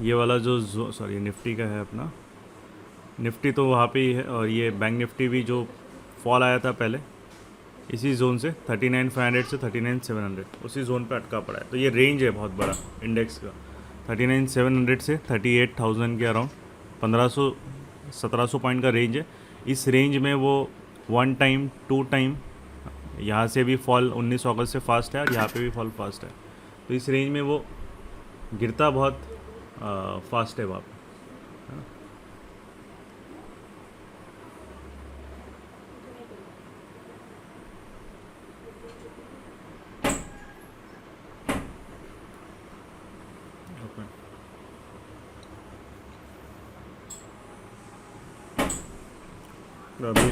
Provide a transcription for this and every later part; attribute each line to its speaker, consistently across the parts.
Speaker 1: ये वाला जो सॉरी निफ्टी का है अपना, निफ्टी तो वहाँ पे ही है, और ये बैंक निफ्टी भी जो फॉल आया था पहले इसी जोन से 39,500 से 39,700 उसी जोन पे अटका पड़ा है। तो ये रेंज है बहुत बड़ा इंडेक्स का, 39,700 से 38,000 के अराउंड 1500-1700 पॉइंट का रेंज है। इस रेंज में वो 1 टाइम 2 टाइम, यहाँ से भी फॉल 19 अगस्त से फास्ट है और यहाँ पे भी फॉल फास्ट है। तो इस रेंज में वो गिरता बहुत फास्ट है वहाँ पे, है ना। Okay. तो अभी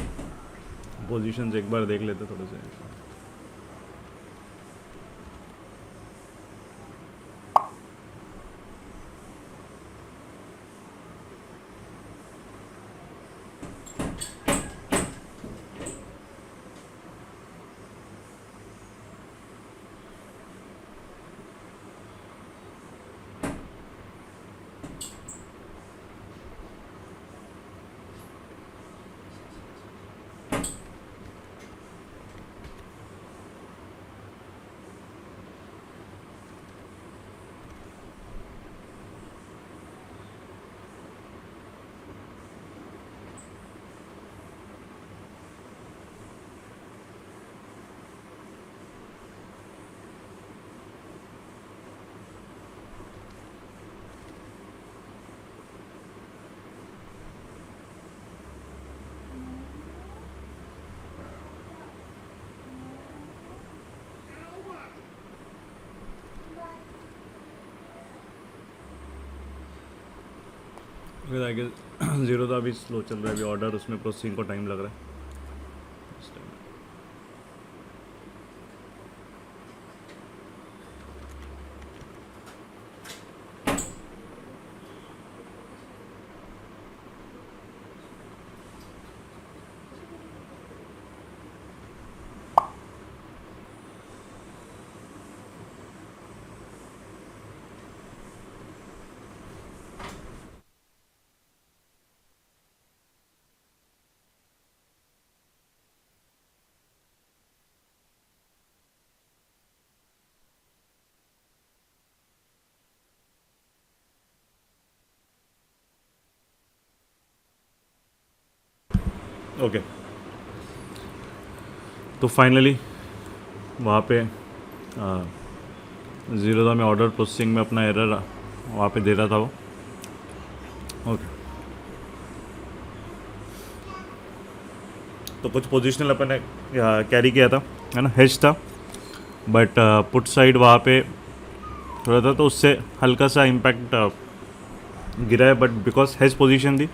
Speaker 1: पोजीशंस एक बार देख लेते थोड़े से। फिर आगे ज़ीरो तो अभी स्लो चल रहा है, अभी ऑर्डर उसमें प्रोसेसिंग को टाइम लग रहा है। ओके, तो फाइनली वहाँ पे ज़ीरो था, मैं ऑर्डर प्रोसेसिंग में अपना एरर वहाँ पे दे रहा था वो। ओके, तो कुछ पोजिशनल अपन ने कैरी किया था, है ना, हेज था, बट पुट साइड वहाँ पे थोड़ा था तो उससे हल्का सा इम्पैक्ट गिरा है, बट बिकॉज हेज पोजीशन थी,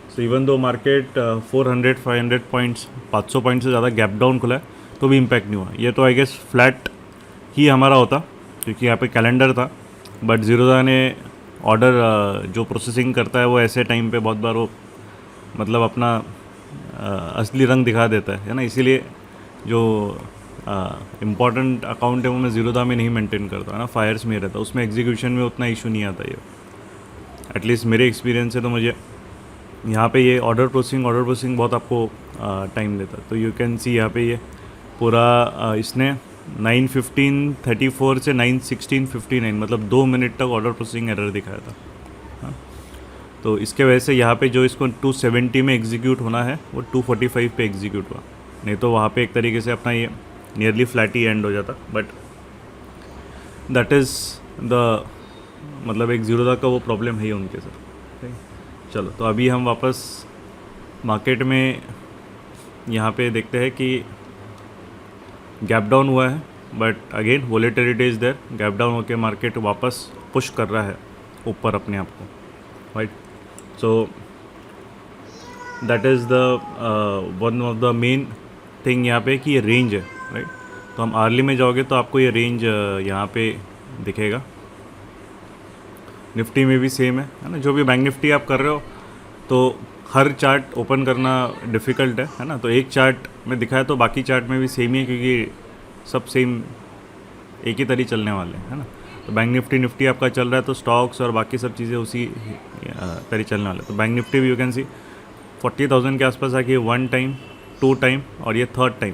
Speaker 1: so even though market 400-500 points 500 point से ज़्यादा गैप डाउन खुला है तो भी इम्पैक्ट नहीं हुआ। ये तो आई गेस फ्लैट ही हमारा होता क्योंकि यहाँ पे कैलेंडर था, बट ज़ीरोदा ने ऑर्डर जो प्रोसेसिंग करता है वो ऐसे टाइम पे बहुत बार वो मतलब अपना असली रंग दिखा देता है ना, इसीलिए जो इम्पॉर्टेंट अकाउंट है वो मैं ज़ीरोदा में नहीं मेंटेन करता, है ना, फायर्स में रहता, उसमें एग्जीक्यूशन में उतना इशू नहीं आता। ये एटलीस्ट मेरे एक्सपीरियंस से तो मुझे यहाँ पे ये ऑर्डर प्रोसेसिंग बहुत आपको टाइम लेता है। तो यू कैन सी यहाँ पे ये पूरा इसने 9:15:34 से 9:16:59 मतलब 2 मिनट तक ऑर्डर प्रोसेसिंग एरर दिखाया था, हाँ। तो इसके वजह से यहाँ पे जो इसको 270 में एग्जीक्यूट होना है वो 245 पे एग्जीक्यूट हुआ, नहीं तो वहाँ पे एक तरीके से अपना ये नियरली फ्लैट ही एंड हो जाता। बट दैट इज़ द मतलब एक ज़ीरो का वो प्रॉब्लम है ही उनके साथ, ठीक है। चलो, तो अभी हम वापस मार्केट में यहाँ पे देखते हैं कि गैप डाउन हुआ है, but again volatility is there, gap down होकर मार्केट वापस पुश कर रहा है ऊपर अपने आप को, right. So that is the one of the main thing यहाँ पे कि ये रेंज है, राइट। तो हम आर्ली में जाओगे तो आपको ये रेंज यहाँ पे दिखेगा। निफ्टी में भी सेम है ना, जो भी बैंक निफ्टी आप कर रहे हो तो हर चार्ट ओपन करना डिफ़िकल्ट है ना, तो एक चार्ट में दिखाया तो बाकी चार्ट में भी सेम ही है क्योंकि सब सेम एक ही तरह चलने वाले हैं, है ना। तो बैंक निफ्टी आपका चल रहा है, तो स्टॉक्स और बाकी सब चीज़ें उसी तरह चलने वाले। तो बैंक निफ्टी भी यू कैन सी 40,000 के आसपास आके 1 टाइम 2 टाइम और ये 3rd टाइम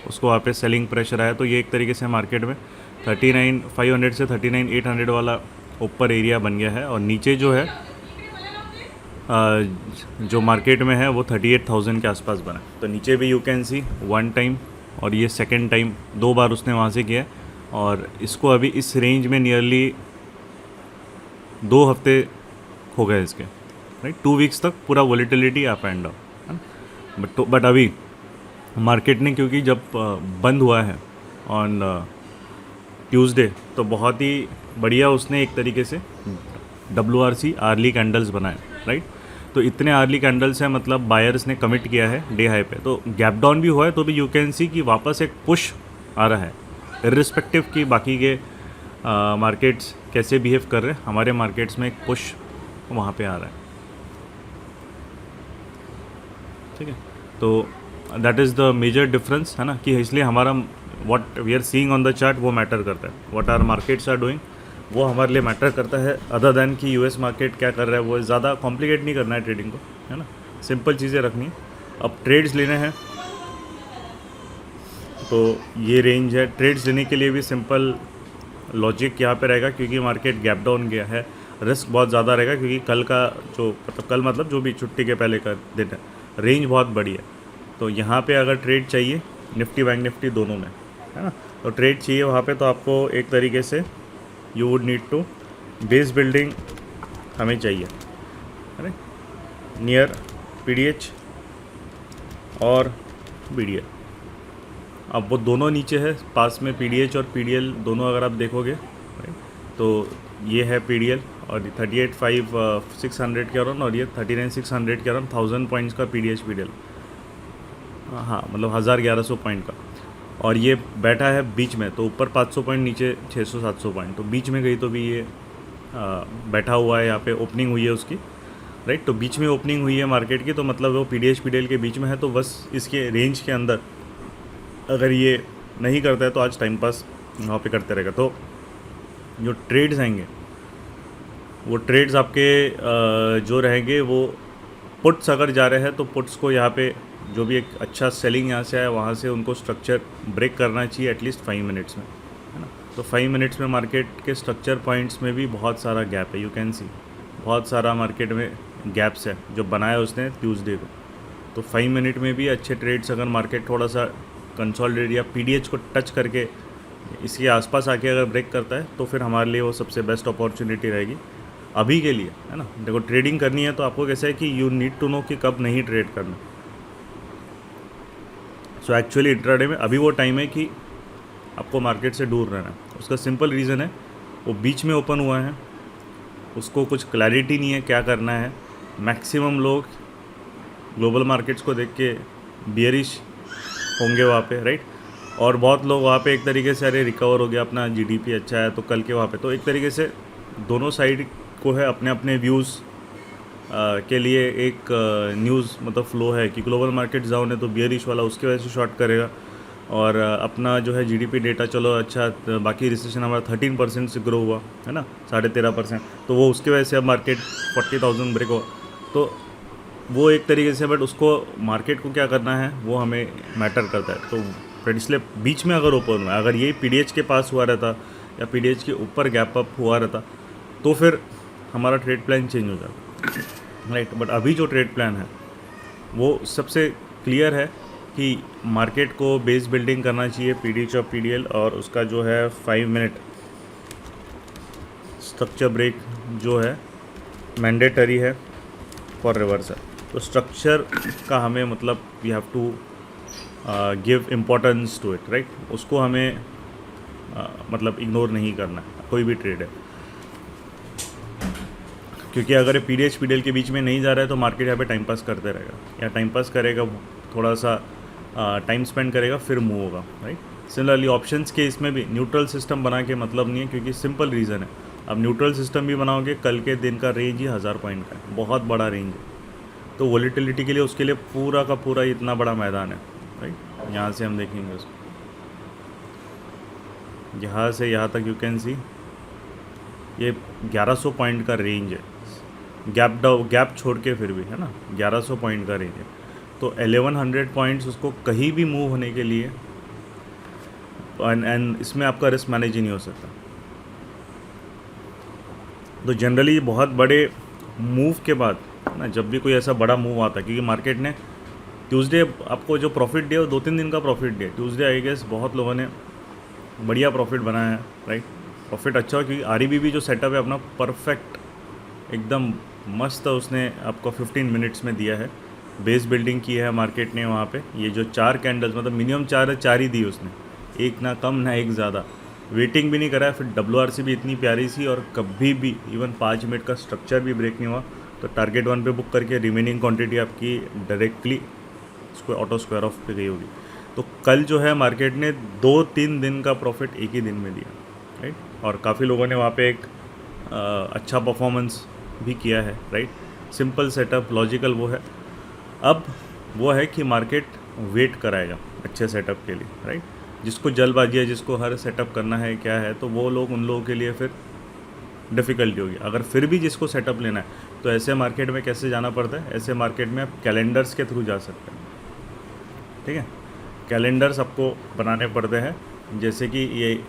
Speaker 1: उसको वहाँ पे सेलिंग प्रेशर आया। तो ये एक तरीके से मार्केट में 39,500 से 39,800 वाला ऊपर एरिया बन गया है, और नीचे जो है जो मार्केट में है वो 38,000 के आसपास बना। तो नीचे भी यू कैन सी 1 टाइम और ये 2nd टाइम 2 बार उसने वहाँ से किया है, और इसको अभी इस रेंज में नियरली 2 हफ्ते हो गए इसके, राइट। 2 वीक्स तक पूरा volatility up and down, but अभी मार्केट ने क्योंकि जब बंद हुआ है ऑन ट्यूसडे, तो बहुत ही बढ़िया उसने एक तरीके से WRC आर्ली कैंडल्स बनाए, राइट। तो इतने आर्ली कैंडल्स हैं, मतलब बायर्स ने कमिट किया है डे हाई पे। तो गैप डाउन भी हुआ है, तो भी यू कैन सी कि वापस एक पुश आ रहा है, इर्रिस्पेक्टिव कि बाकी के मार्केट्स कैसे बिहेव कर रहे हैं, हमारे मार्केट्स में एक पुश वहाँ पे आ रहा है, ठीक है। तो that is the major difference, है ना, कि इसलिए हमारा what we are seeing on the chart वो मैटर करता है, what are markets are doing वो हमारे लिए मैटर करता है, अदर दैन कि US मार्केट क्या कर रहा है। वो ज़्यादा कॉम्प्लिकेट नहीं करना है ट्रेडिंग को, है ना, सिंपल चीज़ें रखनी है। अब ट्रेड्स लेने हैं तो ये रेंज है, ट्रेड्स लेने के लिए भी सिंपल लॉजिक यहाँ पे रहेगा, क्योंकि मार्केट गैप डाउन गया है, रिस्क बहुत ज़्यादा रहेगा, क्योंकि कल का जो कल मतलब जो भी छुट्टी के पहले का दिन है, रेंज बहुत बड़ी है। तो यहाँ पे अगर ट्रेड चाहिए निफ्टी बैंक निफ्टी दोनों में, है ना, तो ट्रेड चाहिए वहाँ पे, तो आपको एक तरीके से you would need to base building हमें चाहिए, है नियर PDH और BDL। अब वो दोनों नीचे है पास में, PDH और PDL दोनों अगर आप देखोगे, तो ये है PDL और 38,600 के अराउंड, और ये 39,600 के अराउंड, 1000 पॉइंट्स का PDH PDL, हाँ मतलब 1100 पॉइंट का, और ये बैठा है बीच में, तो ऊपर 500 पॉइंट, नीचे 600-700 पॉइंट, तो बीच में गई तो भी ये बैठा हुआ है, यहाँ पे ओपनिंग हुई है उसकी, राइट। तो बीच में ओपनिंग हुई है मार्केट की, तो मतलब वो PDH PDL के बीच में है, तो बस इसके रेंज के अंदर अगर ये नहीं करता है तो आज टाइम पास वहाँ पे करते रहेगा। तो जो ट्रेड्स आएंगे वो ट्रेड्स आपके जो रहेंगे वो पुट्स अगर जा रहे हैं, तो पुट्स को यहाँ पे जो भी एक अच्छा सेलिंग यहाँ से आया वहाँ से उनको स्ट्रक्चर ब्रेक करना चाहिए एटलीस्ट 5 मिनट्स में, है ना। तो 5 मिनट्स में मार्केट के स्ट्रक्चर पॉइंट्स में भी बहुत सारा गैप है, यू कैन सी बहुत सारा मार्केट में गैप्स है जो बनाया उसने ट्यूसडे को। तो 5 मिनट में भी अच्छे ट्रेड्स अगर मार्केट थोड़ा सा कंसोलिडेट या PDH को टच करके इसके आसपास आके अगर ब्रेक करता है, तो फिर हमारे लिए वो सबसे बेस्ट अपॉर्चुनिटी रहेगी अभी के लिए, है ना। देखो ट्रेडिंग करनी है तो आपको कैसा है कि यू नीड टू नो कि कब नहीं ट्रेड करना। सो एक्चुअली इंट्राडे में अभी वो टाइम है कि आपको मार्केट से दूर रहना है। उसका सिंपल रीज़न है वो बीच में ओपन हुआ है, उसको कुछ क्लैरिटी नहीं है क्या करना है। मैक्सिमम लोग ग्लोबल मार्केट्स को देख के बियरिश होंगे वहाँ पे, राइट। और बहुत लोग वहाँ पे एक तरीके से अरे रिकवर हो गया, अपना GDP अच्छा है तो कल के वहाँ पे, तो एक तरीके से दोनों साइड को है अपने अपने व्यूज़ के लिए एक न्यूज़ मतलब फ्लो है कि ग्लोबल मार्केट डाउन है तो बियरिश वाला उसकी वजह से शॉर्ट करेगा, और अपना जो है GDP डेटा चलो अच्छा, बाकी रिसेशन हमारा 13% से ग्रो हुआ है ना, 13.5%, तो वो उसकी वजह से अब मार्केट 40,000 ब्रेक हुआ। तो वो एक तरीके से, बट उसको मार्केट को क्या करना है वो हमें मैटर करता है। तो इसलिए बीच में अगर ओपन हुआ, अगर ये PDH के पास हुआ रहता या PDH के ऊपर गैप अप हुआ रहता, तो फिर हमारा ट्रेड प्लान चेंज हो जाता, राइट। बट अभी जो ट्रेड प्लान है वो सबसे क्लियर है कि मार्केट को बेस बिल्डिंग करना चाहिए PDH और PDL, और उसका जो है 5 मिनट स्ट्रक्चर ब्रेक जो है मैंडेटरी है फॉर रिवर्सल। तो स्ट्रक्चर का हमें मतलब we have to give importance to it, right. उसको हमें मतलब इग्नोर नहीं करना है कोई भी ट्रेड है, क्योंकि अगर ये PDH PDL के बीच में नहीं जा रहा है तो मार्केट यहाँ पे टाइम पास करते रहेगा, या टाइम पास करेगा, थोड़ा सा टाइम स्पेंड करेगा, फिर मूव होगा, राइट। सिमिलरली ऑप्शंस के इसमें भी न्यूट्रल सिस्टम बना के मतलब नहीं है, क्योंकि सिंपल रीज़न है, अब न्यूट्रल सिस्टम भी बनाओगे कल के दिन का रेंज ही 1000 पॉइंट का है, बहुत बड़ा रेंज है। तो वॉलेटिलिटी के लिए उसके लिए पूरा का पूरा इतना बड़ा मैदान है, राइट। यहाँ से हम देखेंगे उसको, यहाँ से यहाँ तक यू कैन सी ये 1100 पॉइंट का रेंज है, गैप छोड़ के फिर भी, है ना, 1100 पॉइंट का रेंज है। तो 1100 पॉइंट्स उसको कहीं भी मूव होने के लिए, एंड इसमें आपका रिस्क मैनेज ही नहीं हो सकता। तो जनरली बहुत बड़े मूव के बाद ना, जब भी कोई ऐसा बड़ा मूव आता है, क्योंकि मार्केट ने ट्यूसडे आपको जो प्रॉफिट दिया वो 2-3 दिन का प्रॉफिट दिया। ट्यूसडे आई गेस बहुत लोगों ने बढ़िया प्रॉफिट बनाया है, राइट। प्रॉफिट अच्छा हो क्योंकि आरईबी जो सेटअप है अपना परफेक्ट, एकदम मस्त उसने आपको 15 मिनट्स में दिया है। बेस बिल्डिंग की है मार्केट ने वहाँ पे। ये जो 4 कैंडल्स, मतलब मिनिमम 4 ही दी उसने, एक ना कम ना एक ज़्यादा, वेटिंग भी नहीं करा है। फिर WRC भी इतनी प्यारी सी, और कभी भी इवन 5 मिनट का स्ट्रक्चर भी ब्रेक नहीं हुआ। तो टारगेट 1 पे बुक करके रिमेनिंग क्वांटिटी आपकी डायरेक्टली ऑटो स्क्वायर ऑफ पे गई होगी। तो कल जो है मार्केट ने 2-3 दिन का प्रॉफिट एक ही दिन में दिया, राइट। और काफ़ी लोगों ने वहाँ पे एक अच्छा परफॉर्मेंस भी किया है, राइट। सिंपल सेटअप, लॉजिकल वो है। अब वो है कि मार्केट वेट कराएगा अच्छे सेटअप के लिए, राइट। जिसको जल्दबाजी है, जिसको हर सेटअप करना है क्या है, तो वो लोग, उन लोगों के लिए फिर डिफ़िकल्टी होगी। अगर फिर भी जिसको सेटअप लेना है, तो ऐसे मार्केट में कैसे जाना पड़ता है? ऐसे मार्केट में आप कैलेंडर्स के थ्रू जा सकते हैं, ठीक है। कैलेंडर्स आपको बनाने पड़ते हैं, जैसे कि ये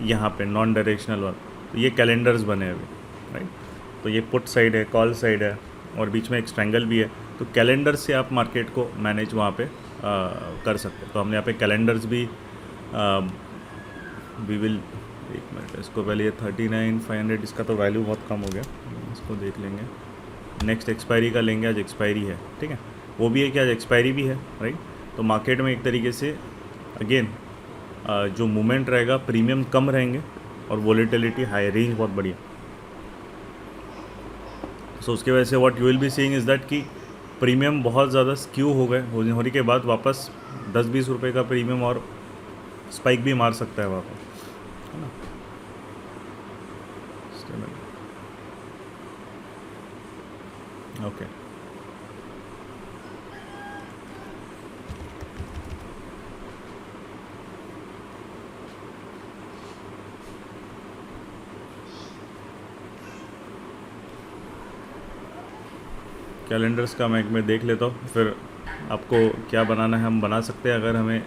Speaker 1: यहाँ पे नॉन डायरेक्शनल वाला, तो ये कैलेंडर्स बने हैं अभी, राइट। तो ये पुट साइड है, कॉल साइड है, और बीच में एक स्ट्रैंगल भी है। तो कैलेंडर से आप मार्केट को मैनेज वहाँ पे कर सकते हैं। तो हमने यहाँ पे कैलेंडर्स भी वी विल, एक मिनट, इसको पहले ये 39,500, इसका तो वैल्यू बहुत कम हो गया, इसको देख लेंगे। नेक्स्ट एक्सपायरी का लेंगे, आज एक्सपायरी है, ठीक है। वो भी है कि आज एक्सपायरी भी है, राइट। तो मार्केट में एक तरीके से अगेन जो मूवमेंट रहेगा, प्रीमियम कम रहेंगे और वोलेटिलिटी हाई, रेंज बहुत बढ़िया। सो उसके वजह से what you will be seeing is that कि प्रीमियम बहुत ज़्यादा स्क्यू हो गए, होने के बाद वापस 10-20 रुपये का प्रीमियम और स्पाइक भी मार सकता है वापस, है ना। ओके, कैलेंडर्स का मैं देख लेता हूँ, फिर आपको क्या बनाना है हम बना सकते हैं। अगर हमें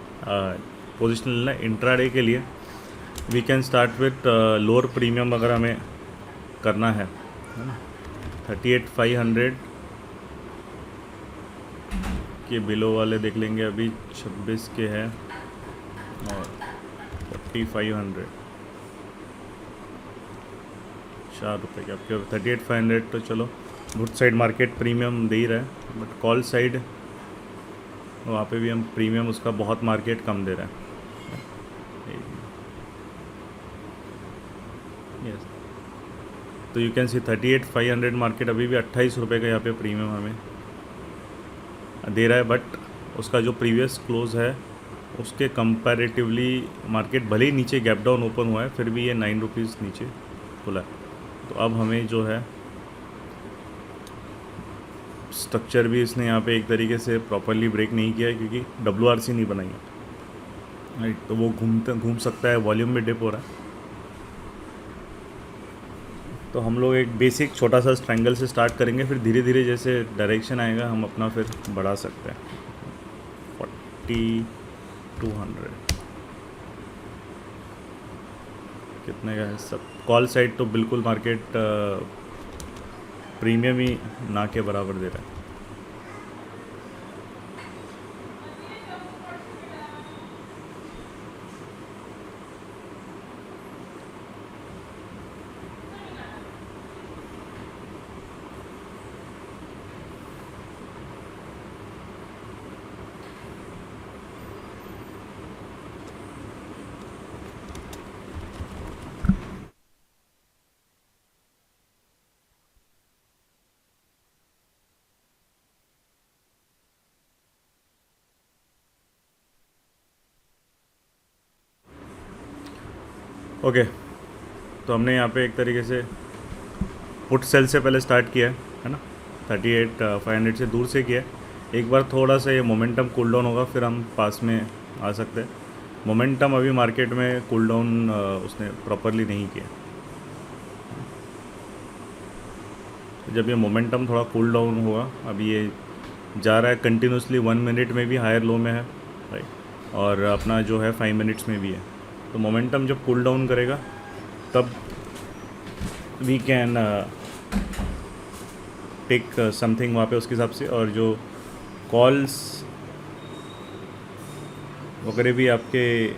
Speaker 1: पोजिशन लेना है इंट्राडे के लिए, we can start with lower premium अगर हमें करना है ना। 38,500 के बिलो वाले देख लेंगे, अभी 26 के हैं, और 4500, 4 रुपये के आपके 38,500। तो चलो, गुड साइड मार्केट प्रीमियम दे ही रहा है, बट कॉल साइड वहाँ पे भी हम प्रीमियम उसका बहुत मार्केट कम दे रहा है। यस, तो यू कैन सी 38,500 मार्केट अभी भी 28 रुपये का यहाँ पे प्रीमियम हमें दे रहा है। बट उसका जो प्रीवियस क्लोज है उसके कंपैरेटिवली मार्केट भले ही नीचे गैप डाउन ओपन हुआ है, फिर भी ये 9 रुपीज़ नीचे खुला है। तो अब हमें जो है स्ट्रक्चर भी इसने यहाँ पे एक तरीके से प्रॉपरली ब्रेक नहीं किया है, क्योंकि WRC नहीं बनाई है, राइट। तो वो घूम सकता है, वॉल्यूम भी डिप हो रहा है। तो हम लोग एक बेसिक छोटा सा स्ट्रैंगल से स्टार्ट करेंगे, फिर धीरे धीरे जैसे डायरेक्शन आएगा हम अपना फिर बढ़ा सकते हैं। 4200 कितने का है सब? कॉल साइड तो बिल्कुल मार्केट प्रीमियम ही ना के बराबर दे रहा है। ओके, तो हमने यहाँ पे एक तरीके से पुट सेल से पहले स्टार्ट किया है ना, 38,500 से दूर से किया है। एक बार थोड़ा सा ये मोमेंटम कूल डाउन होगा, फिर हम पास में आ सकते हैं। मोमेंटम अभी मार्केट में कूल डाउन उसने प्रॉपरली नहीं किया। जब ये मोमेंटम थोड़ा कूल डाउन होगा, अभी ये जा रहा है कंटिन्यूसली 1 मिनट में भी हायर लो में है, राइट, और अपना जो है 5 मिनट्स में भी है। तो मोमेंटम जब कूल डाउन करेगा तब वी कैन टेक समथिंग वहाँ पे उसके हिसाब से। और जो कॉल्स वगैरह भी आपके, एक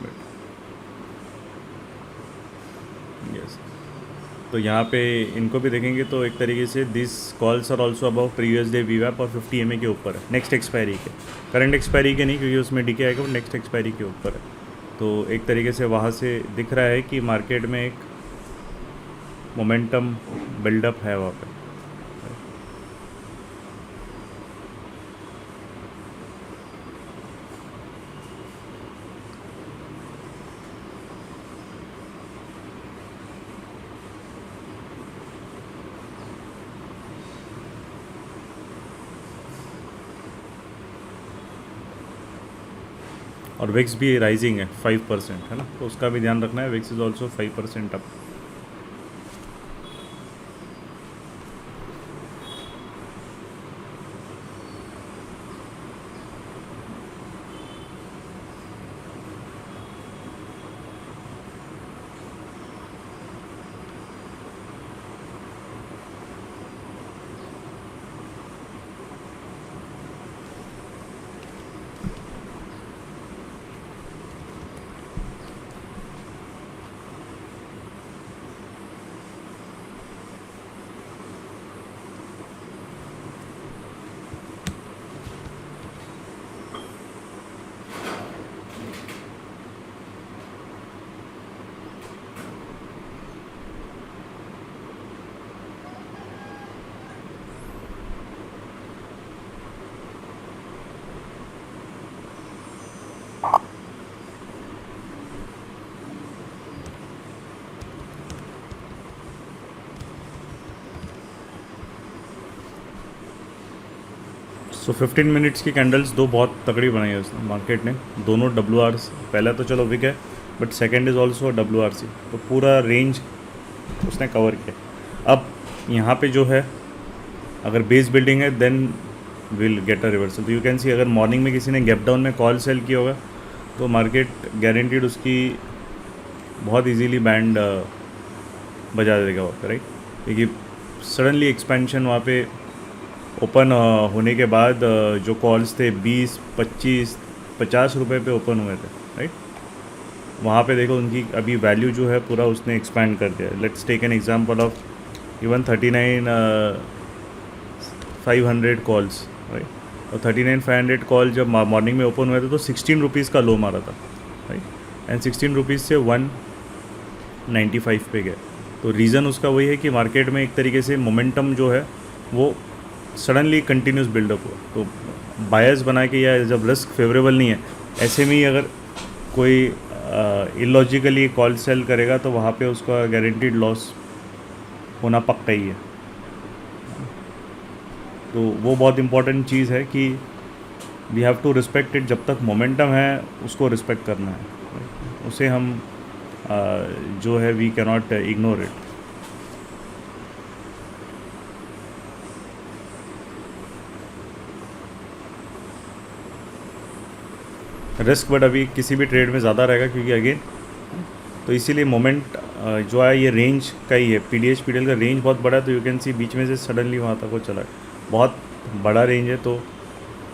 Speaker 1: मिनट, यस, तो यहाँ पे इनको भी देखेंगे तो एक तरीके से this calls are also about previous day वीवैप और 50 MA के ऊपर है, नेक्स्ट एक्सपायरी के, करंट एक्सपायरी के नहीं क्योंकि उसमें डीके आएगा, वो नेक्स्ट एक्सपायरी के ऊपर है। तो एक तरीके से वहाँ से दिख रहा है कि मार्केट में एक मोमेंटम बिल्डअप है वहाँ पे। और विक्स भी राइजिंग है 5%, है ना, तो उसका भी ध्यान रखना है। विक्स इज़ ऑल्सो 5% अप। सो 15 मिनट्स की कैंडल्स दो बहुत तगड़ी बनाई है उसने, मार्केट ने, दोनों WRs। पहला तो चलो विक है, but second is also WRC, तो पूरा रेंज उसने कवर किया। अब यहाँ पे जो है अगर बेस बिल्डिंग है then will get a reversal. तो यू कैन सी अगर मॉर्निंग में किसी ने गैप डाउन में कॉल सेल किया होगा तो मार्केट गारंटीड उसकी बहुत इजीली बैंड बजा देगा वहाँ पे, राइट, क्योंकि सडनली एक्सपेंशन वहाँ पे ओपन होने के बाद जो कॉल्स थे 20, 25, 50 रुपये पे ओपन हुए थे, राइट, वहाँ पे देखो उनकी अभी वैल्यू जो है पूरा उसने एक्सपैंड कर दिया। Let's take an example of even 39,500 calls, right, और 39,500 कॉल जब मॉर्निंग में ओपन हुए थे तो 16 रुपीज़ का लो मारा था, राइट, एंड 16 रुपीज़ से 195 पे गए। तो रीज़न उसका वही है कि मार्केट में एक तरीके से मोमेंटम जो है वो सडनली कंटिन्यूस बिल्डअप हुआ। तो बायर्स बना के, या जब रिस्क फेवरेबल नहीं है ऐसे में ही अगर कोई इलॉजिकली कॉल सेल करेगा तो वहाँ पे उसका गारंटीड लॉस होना पक्का ही है। तो वो बहुत इंपॉर्टेंट चीज़ है कि we have to respect it. जब तक मोमेंटम है उसको रिस्पेक्ट करना है, उसे हम जो है we cannot ignore it. Risk but अभी किसी भी ट्रेड में ज़्यादा रहेगा क्योंकि अगेन, तो इसीलिए मोमेंट जो है ये रेंज का ही है। PDH-PDL का रेंज बहुत बड़ा है, तो यू कैन सी बीच में से सडनली वहाँ तक वो चला, बहुत बड़ा रेंज है। तो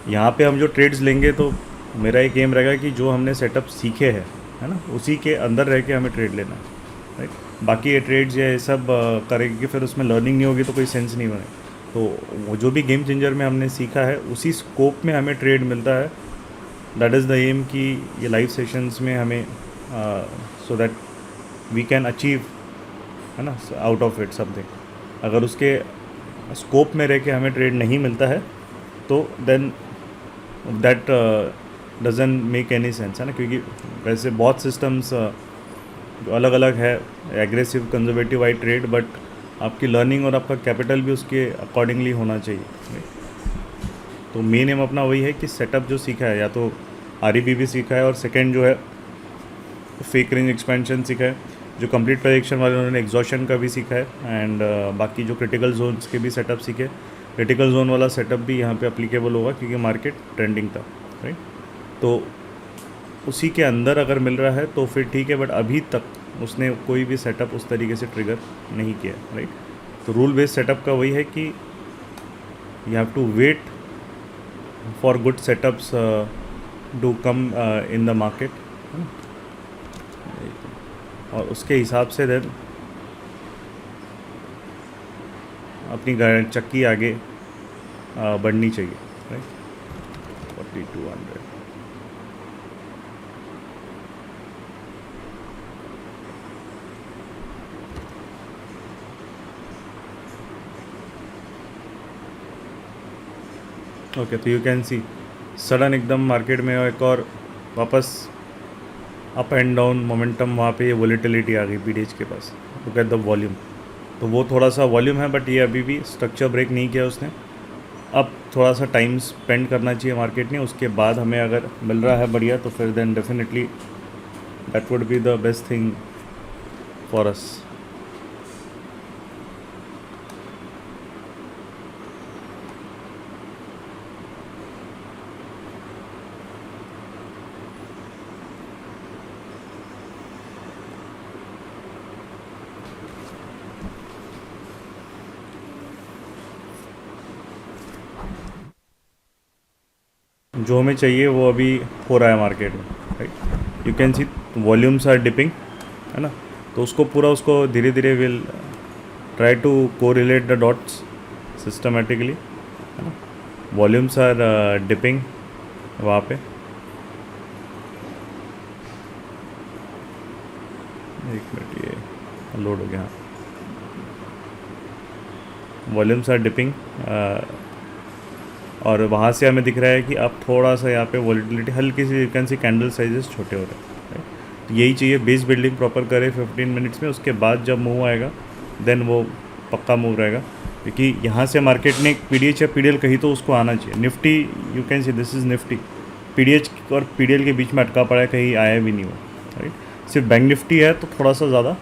Speaker 1: यहाँ पे हम जो ट्रेड्स लेंगे तो मेरा एक एम रहेगा कि जो हमने सेटअप सीखे हैं, है ना, उसी के अंदर रह के हमें ट्रेड लेना है, राइट। बाकी ये ट्रेड्स या ये सब करेंगे फिर उसमें लर्निंग नहीं होगी तो कोई सेंस नहीं बने। तो वो जो भी गेम चेंजर में हमने सीखा है उसी स्कोप में हमें ट्रेड मिलता है। दैट इज़ द एम कि ये लाइव सेशंस में हमें so that we can achieve, है ना, आउट ऑफ इट समथिंग। अगर उसके स्कोप में रह के हमें ट्रेड नहीं मिलता है तो then that doesn't make any sense, है ना, क्योंकि वैसे बहुत सिस्टम्स जो अलग अलग है, aggressive, conservative wide trade, but आपकी लर्निंग और आपका कैपिटल भी उसके अकॉर्डिंगली होना चाहिए। तो मेन एम अपना वही है कि सेटअप जो सीखा है, या तो REBB सीखा है, और सेकंड जो है फेक रेंज एक्सपेंशन सीखा है, जो कंप्लीट प्रेडिक्शन वाले उन्होंने एग्जॉशन का भी सीखा है एंड बाकी जो क्रिटिकल जोन्स के भी सेटअप सीखे। क्रिटिकल जोन वाला सेटअप भी यहाँ पे अप्लीकेबल होगा क्योंकि मार्केट ट्रेंडिंग था, राइट। तो उसी के अंदर अगर मिल रहा है तो फिर ठीक है, बट अभी तक उसने कोई भी सेटअप उस तरीके से ट्रिगर नहीं किया, राइट। तो रूल बेस्ड सेटअप का वही है कि you have to wait for good setups do come in the market, और उसके हिसाब से देन अपनी चक्की आगे बढ़नी चाहिए, राइट। 4200 ओके। तो यू कैन सी सडन एकदम मार्केट में एक और वापस अप एंड डाउन मोमेंटम, वहाँ पे ये वॉलीटिलिटी आ गई पीडीएच के पास। लुक एट द वॉल्यूम, तो वो थोड़ा सा वॉल्यूम है, बट ये अभी भी स्ट्रक्चर ब्रेक नहीं किया उसने। अब थोड़ा सा टाइम स्पेंड करना चाहिए मार्केट ने, उसके बाद हमें अगर मिल रहा है बढ़िया तो फिर then definitely that would be the best thing for us. जो हमें चाहिए वो अभी हो रहा है मार्केट में, right. You can see volumes are dipping, है ना। तो उसको पूरा उसको धीरे धीरे will try to correlate the dots systematically, है ना। वॉल्यूम्स आर डिपिंग वहाँ पे, एक मिनट ये लोड हो गया। वॉल्यूम्स आर डिपिंग और वहाँ से हमें दिख रहा है कि अब थोड़ा सा यहाँ पे वॉलीटिलिटी हल्की सी, you can see candle sizes छोटे हो रहे हैं, राइट। यही चाहिए, बेस बिल्डिंग प्रॉपर करे 15 मिनट्स में, उसके बाद जब मूव आएगा देन वो पक्का मूव रहेगा। क्योंकि यहाँ से मार्केट ने पीडीएच या पीडीएल कहीं तो उसको आना चाहिए। Nifty you can see this is Nifty, PDH और पीडीएल के बीच में अटका पड़ा है, कहीं आया भी नहीं हो, राइट। सिर्फ बैंक निफ्टी है तो थोड़ा सा ज़्यादा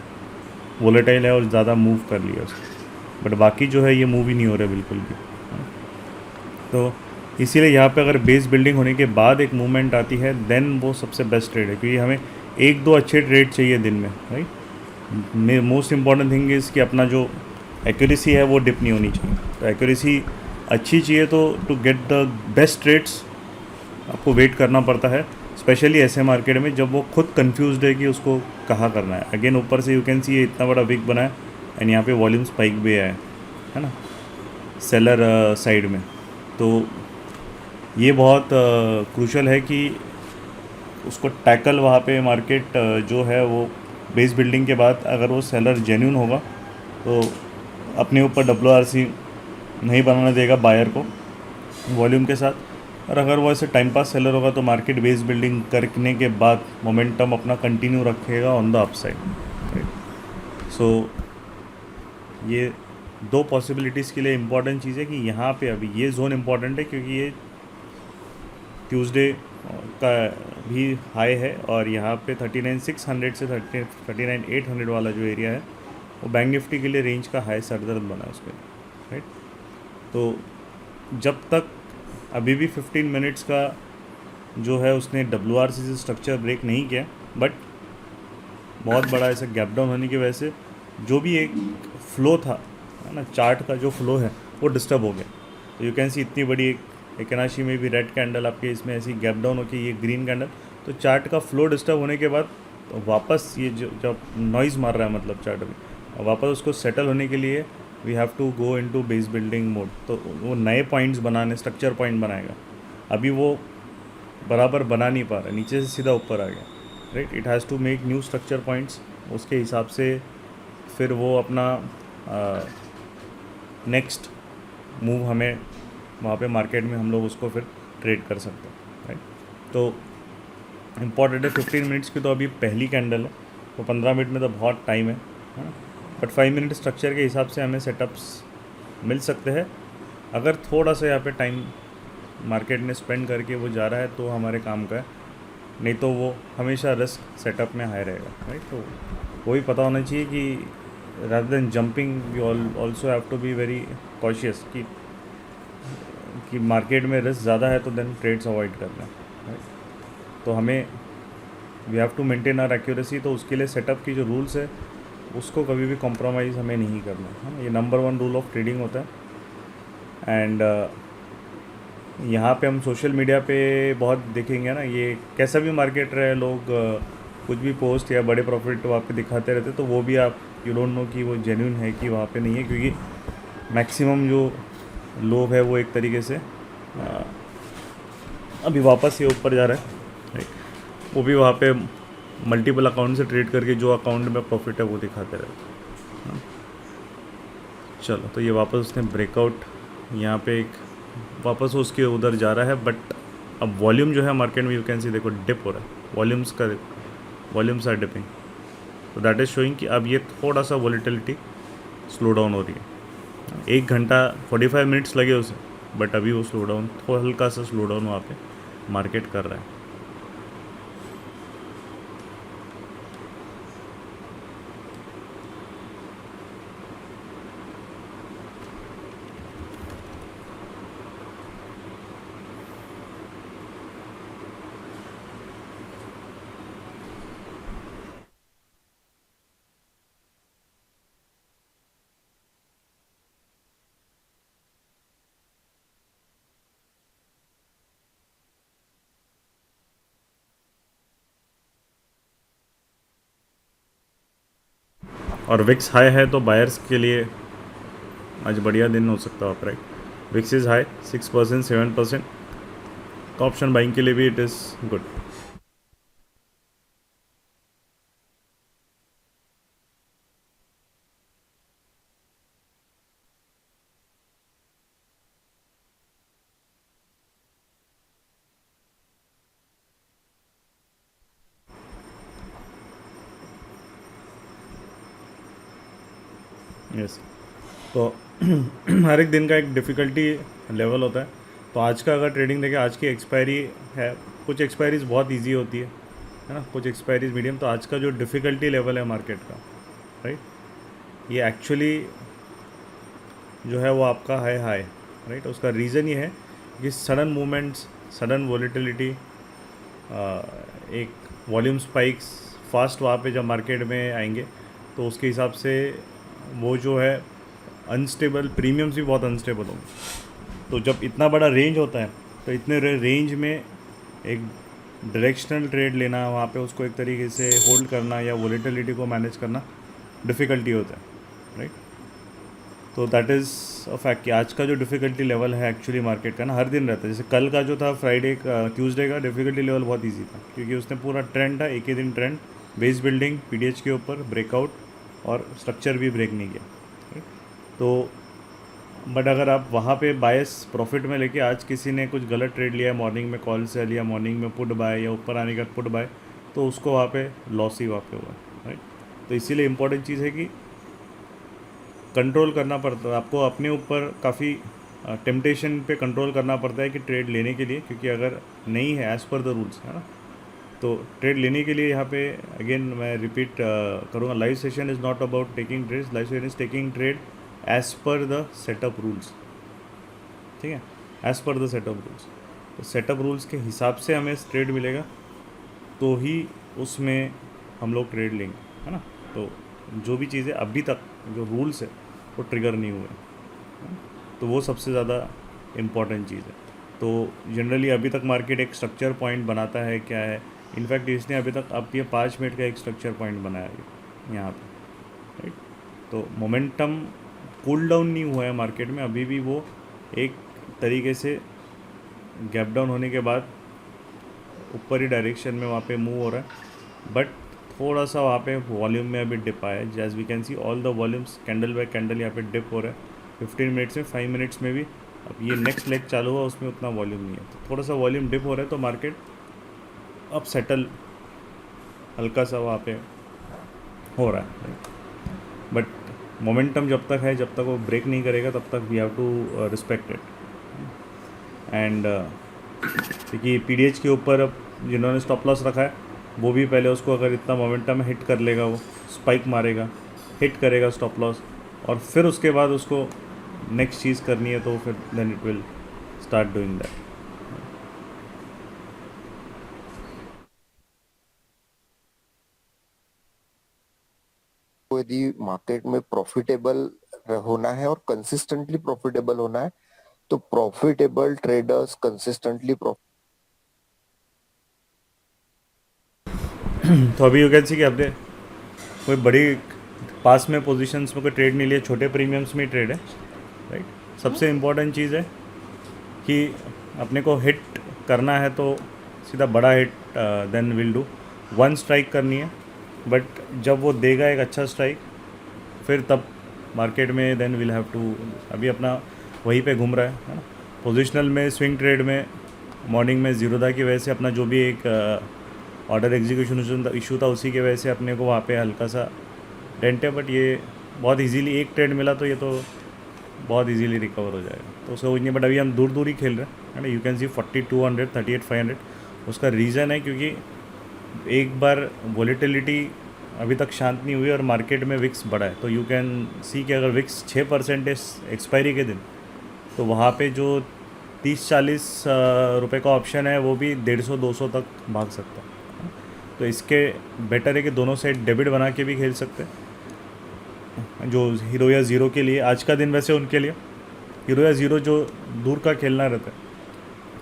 Speaker 1: वोलेटाइल है और ज़्यादा मूव कर लिया उसको, बट बाकी जो है ये मूव ही नहीं हो रहा बिल्कुल भी। तो इसीलिए यहाँ पे अगर बेस बिल्डिंग होने के बाद एक मूवमेंट आती है देन वो सबसे बेस्ट ट्रेड है, क्योंकि हमें एक दो अच्छे ट्रेड चाहिए दिन में, right. Most important thing is कि अपना जो एक्यूरेसी है वो डिप नहीं होनी चाहिए। तो एक्यूरेसी अच्छी चाहिए तो to get the best trades आपको वेट करना पड़ता है, स्पेशली ऐसे मार्केट में जब वो खुद कंफ्यूज्ड है कि उसको कहाँ करना है। अगेन ऊपर से यू कैन सी ये इतना बड़ा विक बना है एंड यहाँ पे वॉल्यूम स्पाइक भी है ना सेलर साइड में। तो ये बहुत क्रूशल है कि उसको टैकल वहाँ पे मार्केट जो है वो बेस बिल्डिंग के बाद अगर वो सेलर जेन्यून होगा तो अपने ऊपर WRC नहीं बनाने देगा बायर को वॉल्यूम के साथ, और अगर वो ऐसे टाइम पास सेलर होगा तो मार्केट बेस बिल्डिंग करने के बाद मोमेंटम अपना कंटिन्यू रखेगा ऑन द अपसाइड, राइट। सो ये दो पॉसिबिलिटीज़ के लिए इम्पॉर्टेंट चीज़ है कि यहाँ पे अभी ये जोन इम्पॉर्टेंट है क्योंकि ये ट्यूसडे का भी हाई है, और यहाँ पे 39,600 से 39,800 वाला जो एरिया है वो बैंक निफ्टी के लिए रेंज का हाई सरदर्द बना है उसके, राइट। तो जब तक अभी भी 15 मिनट्स का जो है उसने WRC से स्ट्रक्चर ब्रेक नहीं किया, बट बहुत बड़ा ऐसा गैप डाउन होने की वजह से जो भी एक फ्लो था, है ना, चार्ट का जो फ्लो है वो डिस्टर्ब हो गया। तो यू कैन सी इतनी बड़ी एक एनाशी में भी रेड कैंडल आपके इसमें ऐसी गैप डाउन होकर ये ग्रीन कैंडल, तो चार्ट का फ्लो डिस्टर्ब होने के बाद वापस ये जो जब नॉइज़ मार रहा है मतलब चार्ट में, वापस उसको सेटल होने के लिए we have to go into base building mode. तो वो नए पॉइंट्स बनाने, स्ट्रक्चर पॉइंट बनाएगा। अभी वो बराबर बना नहीं पा रहा, नीचे से सीधा ऊपर आ गया, right. It has to make new structure points, उसके हिसाब से फिर वो अपना नेक्स्ट मूव हमें वहाँ पे मार्केट में हम लोग उसको फिर ट्रेड कर सकते हैं, राइट। तो इम्पॉर्टेंट है 15 मिनट्स की तो अभी पहली कैंडल है, तो 15 मिनट में तो बहुत टाइम है, बट 5 मिनट स्ट्रक्चर के हिसाब से हमें सेटअप्स मिल सकते हैं। अगर थोड़ा सा यहाँ पे टाइम मार्केट ने स्पेंड करके वो जा रहा है तो हमारे काम का है, नहीं तो वो हमेशा रिस्क सेटअप में हाई रहेगा, राइट। तो वो भी पता होना चाहिए कि rather than jumping we also have to be very cautious कि मार्केट में रिस्क ज़्यादा है तो देन ट्रेड्स अवॉइड करना है। तो हमें we have to maintain our accuracy, तो उसके लिए सेटअप की जो रूल्स है उसको कभी भी कॉम्प्रोमाइज़ हमें नहीं करना है ना। ये number one rule of trading होता है। एंड यहाँ पे हम सोशल मीडिया पे बहुत देखेंगे ना, ये कैसा भी मार्केट रहे, लोग कुछ भी पोस्ट या बड़े प्रॉफिट वहाँ पे दिखाते रहते, तो वो भी आप यू डोंट नो कि वो जेन्युइन है कि वहाँ पे नहीं है, क्योंकि मैक्सिमम जो लोग है वो एक तरीके से अभी वापस ये ऊपर जा रहा है, राइट। वो भी वहाँ पे मल्टीपल अकाउंट से ट्रेड करके जो अकाउंट में प्रॉफिट है वो दिखाते रहते हैं। चलो, तो ये वापस उसने ब्रेकआउट यहाँ पे एक वापस उसके उधर जा रहा है, बट अब वॉल्यूम जो है मार्केट में यू कैन सी, देखो डिप हो रहा है, वॉल्यूम्स आर डिपिंग, तो दैट इज़ शोइंग कि अब ये थोड़ा सा वॉलीटिलिटी स्लो डाउन हो रही है। 1 घंटा 45 मिनट्स लगे उसे, बट अभी वो स्लो डाउन, थोड़ा हल्का सा स्लो डाउन वहाँ पे मार्केट कर रहा है। और विक्स हाई है तो बायर्स के लिए आज बढ़िया दिन हो सकता है, राइट। विक्स इज़ हाई 6%, 7%, तो ऑप्शन बाइंग के लिए भी इट इज़ गुड। यस, तो हर एक दिन का एक डिफ़िकल्टी लेवल होता है। तो आज का अगर ट्रेडिंग देखें, आज की एक्सपायरी है, कुछ एक्सपायरीज बहुत इजी होती है ना, कुछ एक्सपायरीज मीडियम। तो आज का जो डिफ़िकल्टी लेवल है मार्केट का, राइट, ये एक्चुअली जो है वो आपका हाई, राइट। उसका रीज़न ये है कि सडन मूवमेंट्स, सडन वॉलीटिलिटी, एक वॉल्यूम स्पाइक्स फास्ट वहाँ पे जब मार्केट में आएंगे तो उसके हिसाब से वो जो है अनस्टेबल, प्रीमियम्स भी बहुत अनस्टेबल होंगे। तो जब इतना बड़ा रेंज होता है तो इतने रेंज में एक डायरेक्शनल ट्रेड लेना, वहाँ पे उसको एक तरीके से होल्ड करना या वॉलीटिलिटी को मैनेज करना डिफ़िकल्टी होता है, राइट। तो दैट इज़ अ फैक्ट कि आज का जो डिफ़िकल्टी लेवल है एक्चुअली मार्केट का ना, हर दिन रहता है। जैसे कल का जो था फ्राइडे का, ट्यूसडे का डिफ़िकल्टी लेवल बहुत इजी था, क्योंकि उसने पूरा ट्रेंड था, एक ही दिन ट्रेंड, बेस बिल्डिंग पीडीएच के ऊपर ब्रेकआउट, और स्ट्रक्चर भी ब्रेक नहीं किया, right? तो बट अगर आप वहाँ पे बायस प्रॉफिट में लेके आज किसी ने कुछ गलत ट्रेड लिया, मॉर्निंग में कॉल सेल या मॉर्निंग में पुट बाय या ऊपर आने का पुट बाय, तो उसको वहाँ पे लॉस ही वहाँ पे हुआ, राइट। तो इसीलिए इम्पोर्टेंट चीज़ है कि कंट्रोल करना पड़ता है आपको अपने ऊपर, काफ़ी टेम्पटेशन पे कंट्रोल करना पड़ता है कि ट्रेड लेने के लिए, क्योंकि अगर नहीं है एज़ पर द रूल्स, है ना, तो ट्रेड लेने के लिए यहाँ पे अगेन मैं रिपीट करूँगा, live session is not about taking trades, live session is taking trade as per the setup rules, ठीक है, as per the setup rules. तो सेटअप रूल्स के हिसाब से हमें ट्रेड मिलेगा तो ही उसमें हम लोग ट्रेड लेंगे, है ना। तो जो भी चीज़ें अभी तक जो रूल्स है वो ट्रिगर नहीं हुए, तो वो सबसे ज़्यादा इम्पॉर्टेंट चीज़ है। तो जनरली अभी तक मार्केट एक स्ट्रक्चर पॉइंट बनाता है, क्या है, इनफैक्ट इसने अभी तक अब ये 5 मिनट का एक स्ट्रक्चर पॉइंट बनाया है यहाँ पे, राइट। तो मोमेंटम कूल डाउन नहीं हुआ है मार्केट में अभी भी, वो एक तरीके से गैप डाउन होने के बाद ऊपर ही डायरेक्शन में वहाँ पे मूव हो रहा है, बट थोड़ा सा वहाँ पे वॉल्यूम में अभी डिप आया है। Just we can see all the volumes candle by candle यहाँ पे डिप हो रहा है 15 मिनट्स में, 5 मिनट्स में भी। अब ये नेक्स्ट लेग चालू हुआ, उसमें उतना वॉल्यूम नहीं है, तो थोड़ा सा वॉल्यूम डिप हो रहा है, तो मार्केट अब सेटल हल्का सा वहाँ पे हो रहा है, बट मोमेंटम जब तक है, जब तक वो ब्रेक नहीं करेगा तब तक we have to respect it. And क्योंकि पीडीएच के ऊपर अब जिन्होंने स्टॉप लॉस रखा है वो भी पहले उसको अगर इतना मोमेंटम हिट कर लेगा, वो स्पाइक मारेगा, हिट करेगा स्टॉप लॉस, और फिर उसके बाद उसको नेक्स्ट चीज़ करनी है, तो फिर then it will start doing that.
Speaker 2: को यदि मार्केट में प्रॉफिटेबल होना है और कंसिस्टेंटली प्रॉफिटेबल होना है, तो प्रॉफिटेबल ट्रेडर्स कंसिस्टेंटली
Speaker 1: तो अभी यू कैन सी कि आपने कोई बड़ी पास में पोजीशंस में कोई ट्रेड नहीं लिया, छोटे प्रीमियम्स में ही ट्रेड है, राइट. सबसे इम्पोर्टेंट चीज़ है कि अपने को हिट करना है तो सीधा बड़ा hit then will do. One strike करनी है, बट जब वो देगा एक अच्छा स्ट्राइक, फिर तब मार्केट में देन विल हैव टू. अभी अपना वहीं पे घूम रहा है ना. पोजिशनल में स्विंग ट्रेड में मॉर्निंग में ज़ीरोदा की वजह से अपना जो भी एक ऑर्डर एग्जीक्यूशन इशू था, उसी की वजह से अपने को वहाँ पे हल्का सा डेंट है. बट ये बहुत इजीली एक ट्रेड मिला तो ये तो बहुत इजीली रिकवर हो जाएगा, तो उसका कुछ नहीं. बट अभी हम दूर दूर ही खेल रहे हैं ना. यू कैन सी 4200, 38,500. उसका रीज़न है क्योंकि एक बार वॉलेटिलिटी अभी तक शांत नहीं हुई और मार्केट में विक्स बढ़ा है. तो यू कैन सी कि अगर विक्स 6% एक्सपायरी के दिन, तो वहाँ पे जो 30-40 रुपये का ऑप्शन है, वो भी 150-200 तक भाग सकता है. तो इसके बेटर है कि दोनों साइड डेबिट बना के भी खेल सकते हैं. जो हीरो या ज़ीरो के लिए आज का दिन, वैसे उनके लिए हीरो या ज़ीरो जो दूर का खेलना रहता है,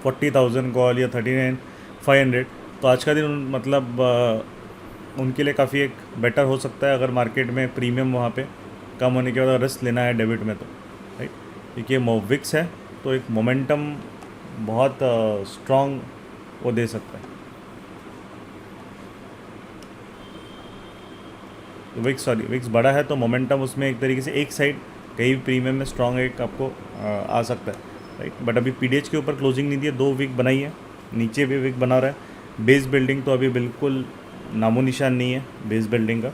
Speaker 1: 40,000 कॉल या 39,500, तो आज का दिन मतलब उनके लिए काफ़ी एक बेटर हो सकता है, अगर मार्केट में प्रीमियम वहाँ पे कम होने के बाद रिस्क लेना है डेबिट में, तो राइट. क्योंकि ये विक्स है, तो एक मोमेंटम बहुत स्ट्रॉन्ग वो दे सकता है. तो विक्स बड़ा है, तो मोमेंटम उसमें एक तरीके से एक साइड कहीं भी प्रीमियम में स्ट्रॉन्ग एक आपको आ सकता है, राइट. बट अभी पीडीएच के ऊपर क्लोजिंग नहीं दी है, 2 वीक बनाई है, नीचे भी वीक बना रहा है. बेस बिल्डिंग तो अभी बिल्कुल नामो निशान नहीं है बेस बिल्डिंग का.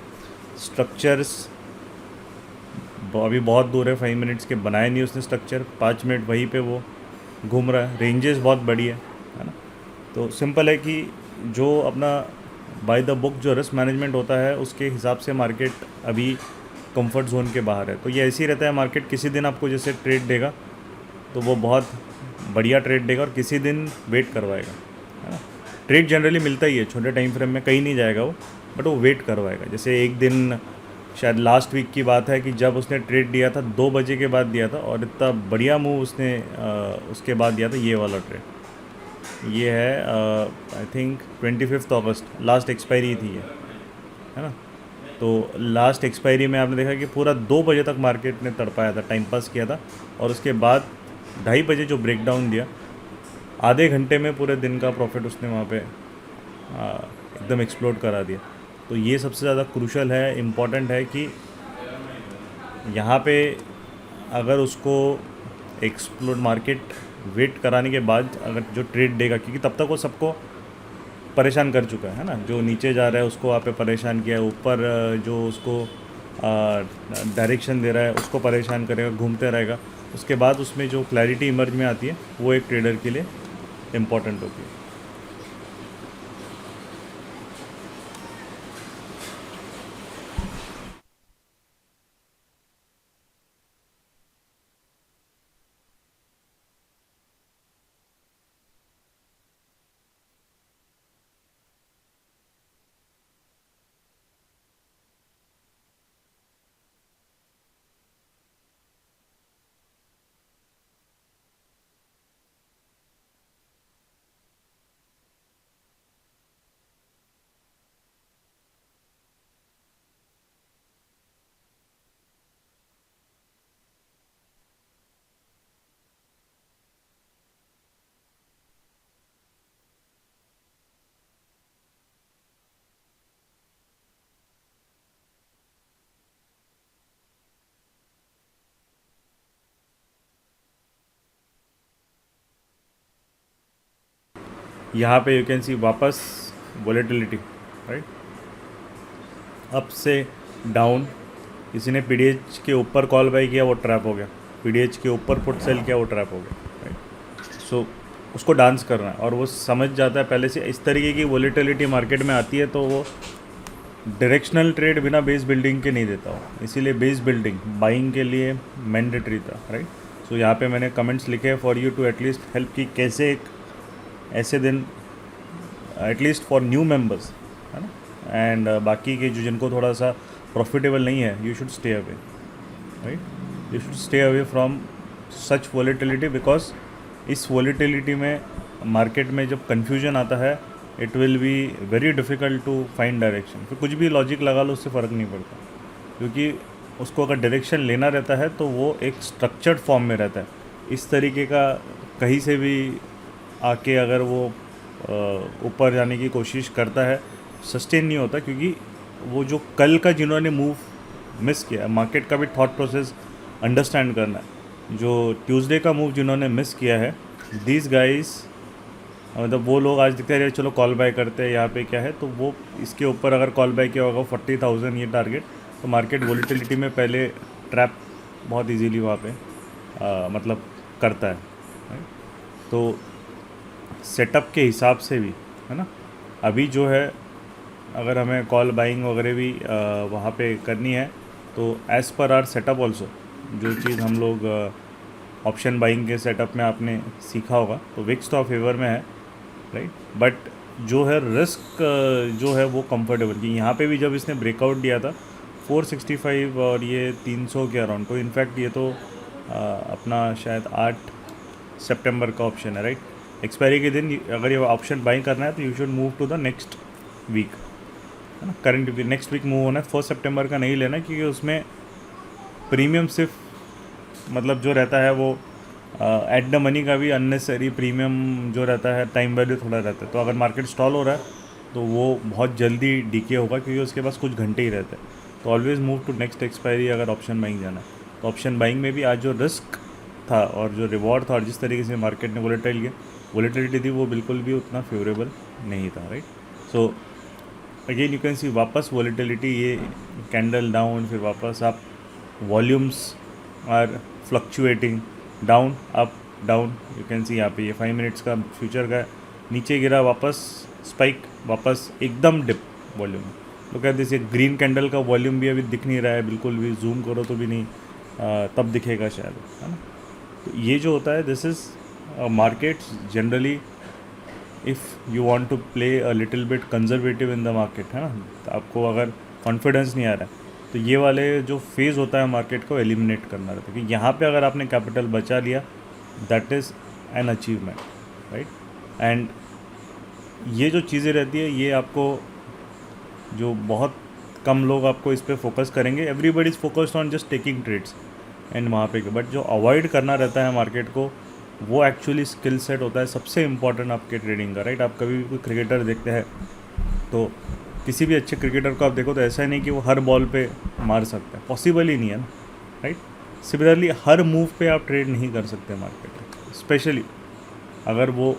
Speaker 1: स्ट्रक्चर्स अभी बहुत दूर है, 5 मिनट्स के बनाए नहीं उसने स्ट्रक्चर, 5 मिनट वहीं पे वो घूम रहा है. रेंजेस बहुत बड़ी है ना. तो सिंपल है कि जो अपना बाय द बुक जो रिस्क मैनेजमेंट होता है, उसके हिसाब से मार्केट अभी कंफर्ट जोन के बाहर है. तो ये ऐसे ही रहता है मार्केट. किसी दिन आपको जैसे ट्रेड देगा तो वो बहुत बढ़िया ट्रेड देगा, और किसी दिन वेट करवाएगा, है ना. ट्रेड जनरली मिलता ही है छोटे टाइम फ्रेम में, कहीं नहीं जाएगा वो, बट वो वेट करवाएगा. जैसे एक दिन शायद लास्ट वीक की बात है कि जब उसने ट्रेड दिया था 2 बजे के बाद दिया था, और इतना बढ़िया मूव उसने उसके बाद दिया था, ये वाला ट्रेड. ये है I think 25 August last expiry थी ये, है ना. तो लास्ट एक्सपायरी में आपने देखा कि पूरा 2 बजे तक मार्केट ने तड़पाया था, टाइम पास किया था, और उसके बाद 2:30 बजे जो ब्रेकडाउन दिया, आधे घंटे में पूरे दिन का प्रॉफिट उसने वहाँ पे एकदम एक्सप्लोड करा दिया. तो ये सबसे ज़्यादा क्रूशल है, इम्पॉर्टेंट है कि यहाँ पे अगर उसको एक्सप्लोड मार्केट वेट कराने के बाद अगर जो ट्रेड देगा, क्योंकि तब तक वो सबको परेशान कर चुका है ना. जो नीचे जा रहा है उसको वहाँ पे परेशान किया है, ऊपर जो उसको डायरेक्शन दे रहा है उसको परेशान करेगा, घूमते रहेगा. उसके बाद उसमें जो क्लैरिटी इमर्ज में आती है, वो एक ट्रेडर के लिए इम्पॉर्टेंट होती है. यहाँ पे यू कैन सी वापस वॉलेटिलिटी, राइट. अप से डाउन, किसी ने पीडीएच के ऊपर कॉल बाई किया, वो ट्रैप हो गया. पीडीएच के ऊपर पुट सेल किया, वो ट्रैप हो गया, राइट. सो उसको डांस करना है और वो समझ जाता है पहले से इस तरीके की वोलेटिलिटी मार्केट में आती है तो वो डायरेक्शनल ट्रेड बिना बेस बिल्डिंग के नहीं देता हूँ, इसीलिए बेस बिल्डिंग बाइंग के लिए मैंडेटरी था, राइट। सो यहाँ पे मैंने कमेंट्स लिखे हैं for you to at least help कि कैसे एक ऐसे दिन एटलीस्ट फॉर न्यू मेंबर्स, है ना, एंड बाकी के जो जिनको थोड़ा सा प्रॉफिटेबल नहीं है, you should stay away, right. You should stay away from such volatility, because इस वॉलेटिलिटी में मार्केट में जब कन्फ्यूजन आता है it will be very difficult to find direction. फिर कुछ भी लॉजिक लगा लो उससे फ़र्क नहीं पड़ता, क्योंकि उसको अगर डायरेक्शन लेना रहता है तो वो एक स्ट्रक्चर्ड फॉर्म में रहता है। इस तरीके का कहीं से भी आके अगर वो ऊपर जाने की कोशिश करता है, सस्टेन नहीं होता, क्योंकि वो जो कल का जिन्होंने मूव मिस किया, मार्केट का भी थॉट प्रोसेस अंडरस्टैंड करना है। जो ट्यूसडे का मूव जिन्होंने मिस किया है, दीज गाइस, मतलब वो लोग आज दिखते रहे चलो कॉल बाय करते हैं, यहाँ पे क्या है, तो वो इसके ऊपर अगर कॉल बाय किया होगा 40,000 ये टारगेट, तो मार्केट वोलेटिलिटी में पहले ट्रैप बहुत इजीली वहाँ पे मतलब करता है, राइट। तो सेटअप के हिसाब से भी, है ना, अभी जो है अगर हमें कॉल बाइंग वगैरह भी वहाँ पे करनी है तो as per are setup also, जो चीज़ हम लोग ऑप्शन बाइंग के सेटअप में आपने सीखा होगा, तो विक्स तो फेवर में है, राइट। बट जो है रिस्क जो है वो कंफर्टेबल की, यहाँ पे भी जब इसने ब्रेकआउट दिया था 465 और ये 300 के अराउंड, तो इनफैक्ट ये तो अपना शायद 8 सितंबर का ऑप्शन है, राइट। एक्सपायरी के दिन अगर ये ऑप्शन बाइंग करना है तो you should move to the next week, है ना, करंट नेक्स्ट वीक मूव होना है। 1 सितंबर का नहीं लेना, क्योंकि उसमें प्रीमियम सिर्फ मतलब जो रहता है वो एट द मनी का भी अननेसेसरी प्रीमियम जो रहता है, टाइम वैल्यू थोड़ा रहता है। तो अगर मार्केट स्टॉल हो रहा है तो वो बहुत जल्दी डीके होगा, क्योंकि उसके पास कुछ घंटे ही रहते हैं। तो always move to next expiry अगर ऑप्शन बाइंग जाना है। तो ऑप्शन बाइंग में भी आज जो रिस्क था और जो रिवॉर्ड था और जिस तरीके से मार्केट ने वोलेटिलिटी थी, वो बिल्कुल भी उतना फेवरेबल नहीं था, right. So again you can see वापस वोलेटिलिटी, ये कैंडल डाउन, फिर वापस आप volumes are fluctuating down up down. You can see यहाँ पे ये 5 मिनट्स का फ्यूचर का नीचे गिरा, वापस स्पाइक, वापस एकदम डिप वॉल्यूम। तो कहते हैं ग्रीन कैंडल का वॉल्यूम भी अभी दिख नहीं रहा है बिल्कुल भी, जूम करो तो भी नहीं, तब दिखेगा शायद, है ना। तो ये जो होता है, this is market generally, if you want to play a little bit conservative in the market, है ना, तो आपको अगर कॉन्फिडेंस नहीं आ रहा है तो ये वाले जो फेज़ होता है मार्केट को एलिमिनेट करना रहता है, कि यहाँ पे अगर आपने कैपिटल बचा लिया, that is an achievement, right. And ये जो चीज़ें रहती है, ये आपको, जो बहुत कम लोग आपको इस पर फोकस करेंगे, everybody is focused on just taking trades and वहाँ पे, बट जो अवॉइड करना रहता है मार्केट को, वो एक्चुअली स्किल सेट होता है सबसे इम्पॉर्टेंट आपके ट्रेडिंग का, राइट। आप कभी भी कोई क्रिकेटर देखते हैं तो किसी भी अच्छे क्रिकेटर को आप देखो तो ऐसा ही नहीं कि वो हर बॉल पे मार सकता है, पॉसिबल ही नहीं है ना, राइट। सिमिलरली हर मूव पे आप ट्रेड नहीं कर सकते मार्केट में, स्पेशली अगर वो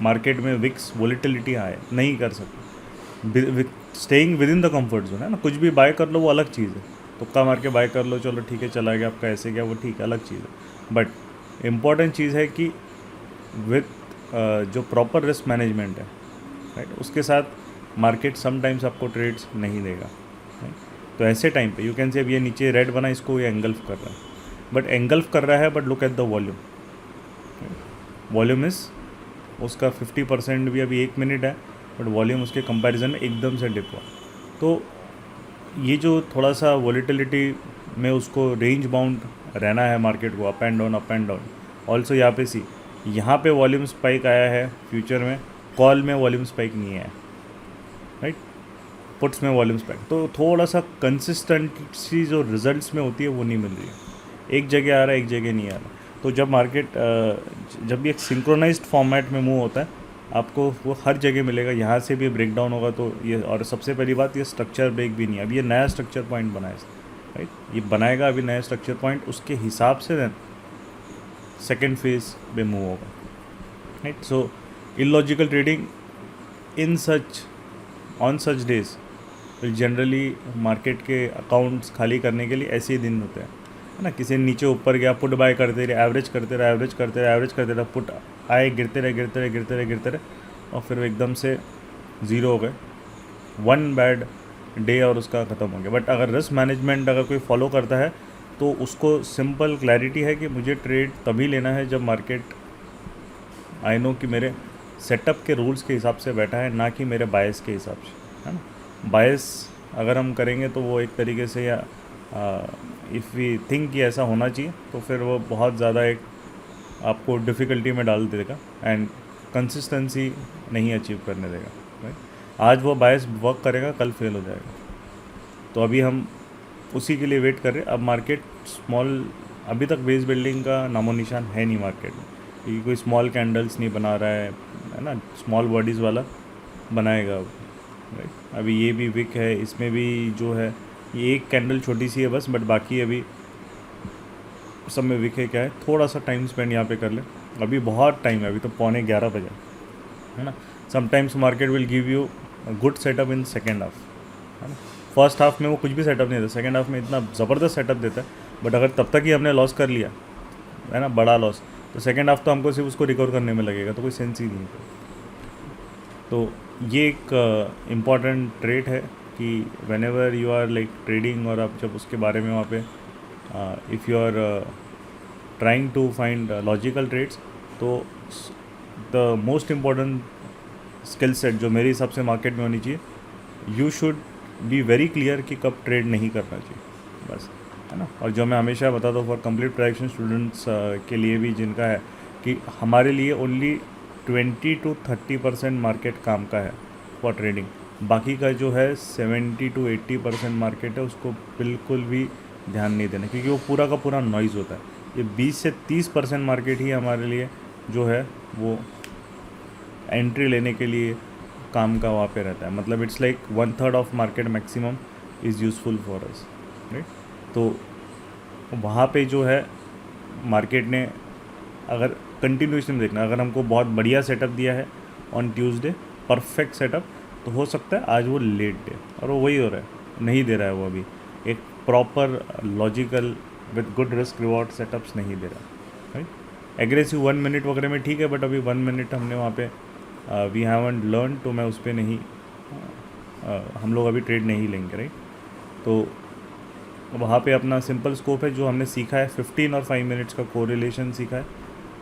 Speaker 1: मार्केट में विक्स वोलेटिलिटी आए, नहीं कर सकते। Staying with in the comfort zone, है ना, कुछ भी बाय कर लो वो अलग चीज़ है, तुक्का मार के बाय कर लो, चलो ठीक है चला गया आपका, ऐसे गया वो ठीक है, अलग चीज़ है। बट इम्पॉर्टेंट चीज़ है कि विद जो प्रॉपर रिस्क मैनेजमेंट है, राइट, उसके साथ मार्केट समटाइम्स आपको ट्रेड्स नहीं देगा, राइट। तो ऐसे टाइम पे यू कैन से अब ये नीचे रेड बना, इसको ये एंगल्फ कर रहा है, बट एंगल्फ कर रहा है, but look at the volume, volume is उसका 50% भी अभी 1 मिनट है, बट वॉल्यूम उसके कंपैरिजन में एकदम से डिप हुआ। तो ये जो थोड़ा सा वॉलेटिलिटी में उसको रेंज बाउंड रहना है मार्केट को, अप एंड डाउन। ऑल्सो यहाँ पे यहाँ पे वॉल्यूम स्पाइक आया है फ्यूचर में, कॉल में वॉल्यूम स्पाइक नहीं है, राइट, पुट्स में वॉल्यूम स्पाइक। तो थोड़ा सा कंसिस्टेंसी जो रिजल्ट्स में होती है वो नहीं मिल रही है, एक जगह आ रहा है एक जगह नहीं आ रहा। तो जब मार्केट जब भी एक सिंक्रोनाइज्ड फॉर्मेट में मूव होता है, आपको वो हर जगह मिलेगा, यहाँ से भी ब्रेक डाउन होगा तो ये, और सबसे पहली बात ये स्ट्रक्चर ब्रेक भी नहीं है, अब ये नया स्ट्रक्चर पॉइंट बनाए, राइट, ये बनाएगा अभी नया स्ट्रक्चर पॉइंट, उसके हिसाब से सेकेंड फेज में मूव होगा, right. So illogical trading in such on such days will generally, market के अकाउंट्स खाली करने के लिए ऐसे ही दिन होते हैं, है ना। किसी नीचे ऊपर गया, पुट बाय करते रहे, एवरेज करते रहे, पुट आए, गिरते रहे गिरते रहे गिरते रहे गिरते रहे और फिर वो एकदम से ज़ीरो हो गए, वन बैड डे और उसका ख़त्म हो गया। बट अगर रिस्क मैनेजमेंट अगर कोई फॉलो करता है तो उसको सिंपल क्लैरिटी है कि मुझे ट्रेड तभी लेना है जब मार्केट आई नो कि मेरे सेटअप के रूल्स के हिसाब से बैठा है, ना कि मेरे बायस के हिसाब से, है ना। बायस अगर हम करेंगे तो वो एक तरीके से, या इफ़ वी थिंक कि ऐसा होना चाहिए, तो फिर वो बहुत ज़्यादा एक आपको डिफ़िकल्टी में डाल देगा एंड कंसिस्टेंसी नहीं अचीव करने देगा, राइट। आज वो बायस वर्क करेगा, कल फेल हो जाएगा। तो अभी हम उसी के लिए वेट कर रहे हैं। अब मार्केट स्मॉल, अभी तक बेस बिल्डिंग का नामो निशान है नहीं मार्केट में, क्योंकि कोई स्मॉल कैंडल्स नहीं बना रहा है ना, स्मॉल बॉडीज़ वाला बनाएगा अब, राइट। अभी ये भी विक है, इसमें भी जो है ये एक कैंडल छोटी सी है बस, बट बाकी अभी सब में विक है। क्या है, थोड़ा सा टाइम स्पेंड यहाँ पे कर ले, अभी बहुत टाइम है, अभी तो 11:15 बजे, है ना। Sometimes market will give you good setup in second half, है ना। फर्स्ट हाफ में वो कुछ भी सेटअप नहीं देता, सेकेंड हाफ में इतना ज़बरदस्त सेटअप देता है। बट अगर तब तक ही हमने लॉस कर लिया, है ना, बड़ा लॉस, तो सेकेंड हाफ तो हमको सिर्फ उसको रिकवर करने में लगेगा, तो कोई सेंस ही नहीं है। तो ये एक इम्पॉर्टेंट ट्रेड है कि whenever you are like trading, और आप जब उसके बारे में वहाँ पे if you are trying to find logical trades, तो the most important skill set जो मेरे हिसाब से मार्केट में होनी चाहिए, you should be very clear कि कब ट्रेड नहीं करना चाहिए, बस, है ना। और जो मैं हमेशा बताता हूँ फॉर कंप्लीट प्रोडक्शन स्टूडेंट्स के लिए भी, जिनका है कि हमारे लिए ओनली 20 to 30% मार्केट काम का है फॉर ट्रेडिंग, बाकी का जो है 70 to 80% मार्केट है, उसको बिल्कुल भी ध्यान नहीं देना, क्योंकि वो पूरा का पूरा नॉइज़ होता है। ये 20 से 30% मार्केट ही हमारे लिए जो है वो एंट्री लेने के लिए काम का वहाँ पे रहता है। मतलब it's like 1/3 of market maximum is useful for us, right. तो वहाँ पे जो है मार्केट ने अगर कंटिन्यूएशन में देखना, अगर हमको बहुत बढ़िया सेटअप दिया है ऑन ट्यूसडे, परफेक्ट सेटअप, तो हो सकता है आज वो लेट डे, और वो वही हो रहा है, नहीं दे रहा है वो अभी एक proper logical with good risk reward setups नहीं दे रहा, राइट। एग्रेसिव 1 मिनट वगैरह में ठीक है, बट अभी 1 मिनट हमने वहाँ पे वी हैवंट लर्न, तो मैं उस पर नहीं हम लोग अभी ट्रेड नहीं लेंगे, राइट। तो वहाँ पे अपना सिंपल स्कोप है, जो हमने सीखा है 15 और 5 मिनट्स का कोरिलेशन सीखा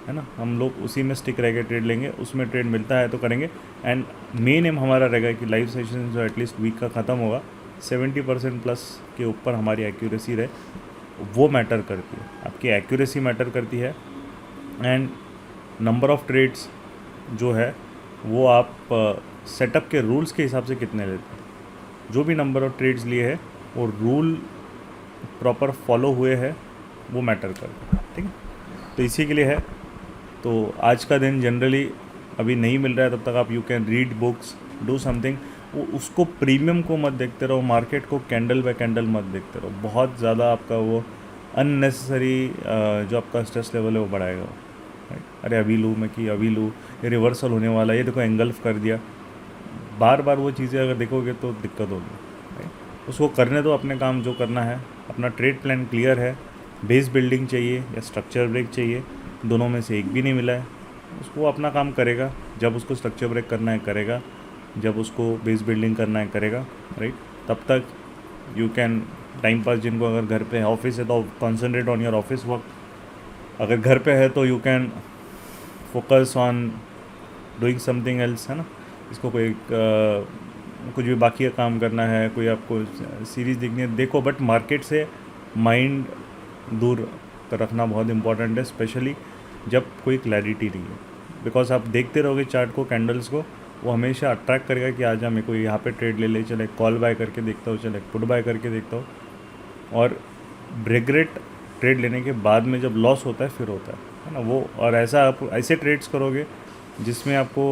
Speaker 1: है ना, हम लोग उसी में स्टिक रह के ट्रेड लेंगे, उसमें ट्रेड मिलता है तो करेंगे। एंड मेन एम हमारा रहेगा कि लाइव सेशन जो एटलीस्ट वीक का ख़त्म होगा 70% प्लस के ऊपर हमारी एक्यूरेसी रहे, वो मैटर करती है, आपकी एक्यूरेसी मैटर करती है। एंड नंबर ऑफ़ ट्रेड्स जो है वो आप सेटअप के रूल्स के हिसाब से कितने लेते हैं। जो भी नंबर ऑफ़ ट्रेड्स लिए है वो रूल प्रॉपर फॉलो हुए हैं, वो मैटर करता है, ठीक है। तो इसी के लिए है। तो आज का दिन जनरली अभी नहीं मिल रहा है, तब तक आप you can read books, do something. वो उसको प्रीमियम को मत देखते रहो, मार्केट को कैंडल बाय कैंडल मत देखते रहो, बहुत ज़्यादा आपका वो अननेसेसरी जो आपका स्ट्रेस लेवल है वो बढ़ाएगा, राइट। अरे अभी लूँ मैं, कि अभी लूँ, ये रिवर्सल होने वाला है, ये देखो एंगल्फ कर दिया, बार बार वो चीज़ें अगर देखोगे तो दिक्कत होगी, राइट। उसको करने दो अपने काम जो करना है, अपना ट्रेड प्लान क्लियर है, बेस बिल्डिंग चाहिए या स्ट्रक्चर ब्रेक चाहिए, दोनों में से एक भी नहीं मिला है, उसको अपना काम करेगा, जब उसको स्ट्रक्चर ब्रेक करना है करेगा, जब उसको बेस बिल्डिंग करना है करेगा, राइट। तब तक यू कैन टाइम पास, जिनको अगर घर पे है, ऑफिस है तो concentrate on your office work, अगर घर पे है तो you can focus on doing something else, है ना। इसको कोई कुछ भी बाकी का काम करना है, कोई आपको सीरीज़ देखनी है देखो, बट मार्केट से माइंड दूर रखना बहुत इंपॉर्टेंट है, स्पेशली जब कोई क्लैरिटी नहीं है। बिकॉज आप देखते रहोगे चार्ट को, कैंडल्स को, वो हमेशा अट्रैक्ट करेगा कि आज मेरे को यहाँ पे ट्रेड ले ले, चले कॉल बाय करके देखता हूँ, चले पुट बाय करके देखता हूँ। और रिग्रेट ट्रेड लेने के बाद में जब लॉस होता है फिर होता है ना वो। और ऐसा आप ऐसे ट्रेड्स करोगे जिसमें आपको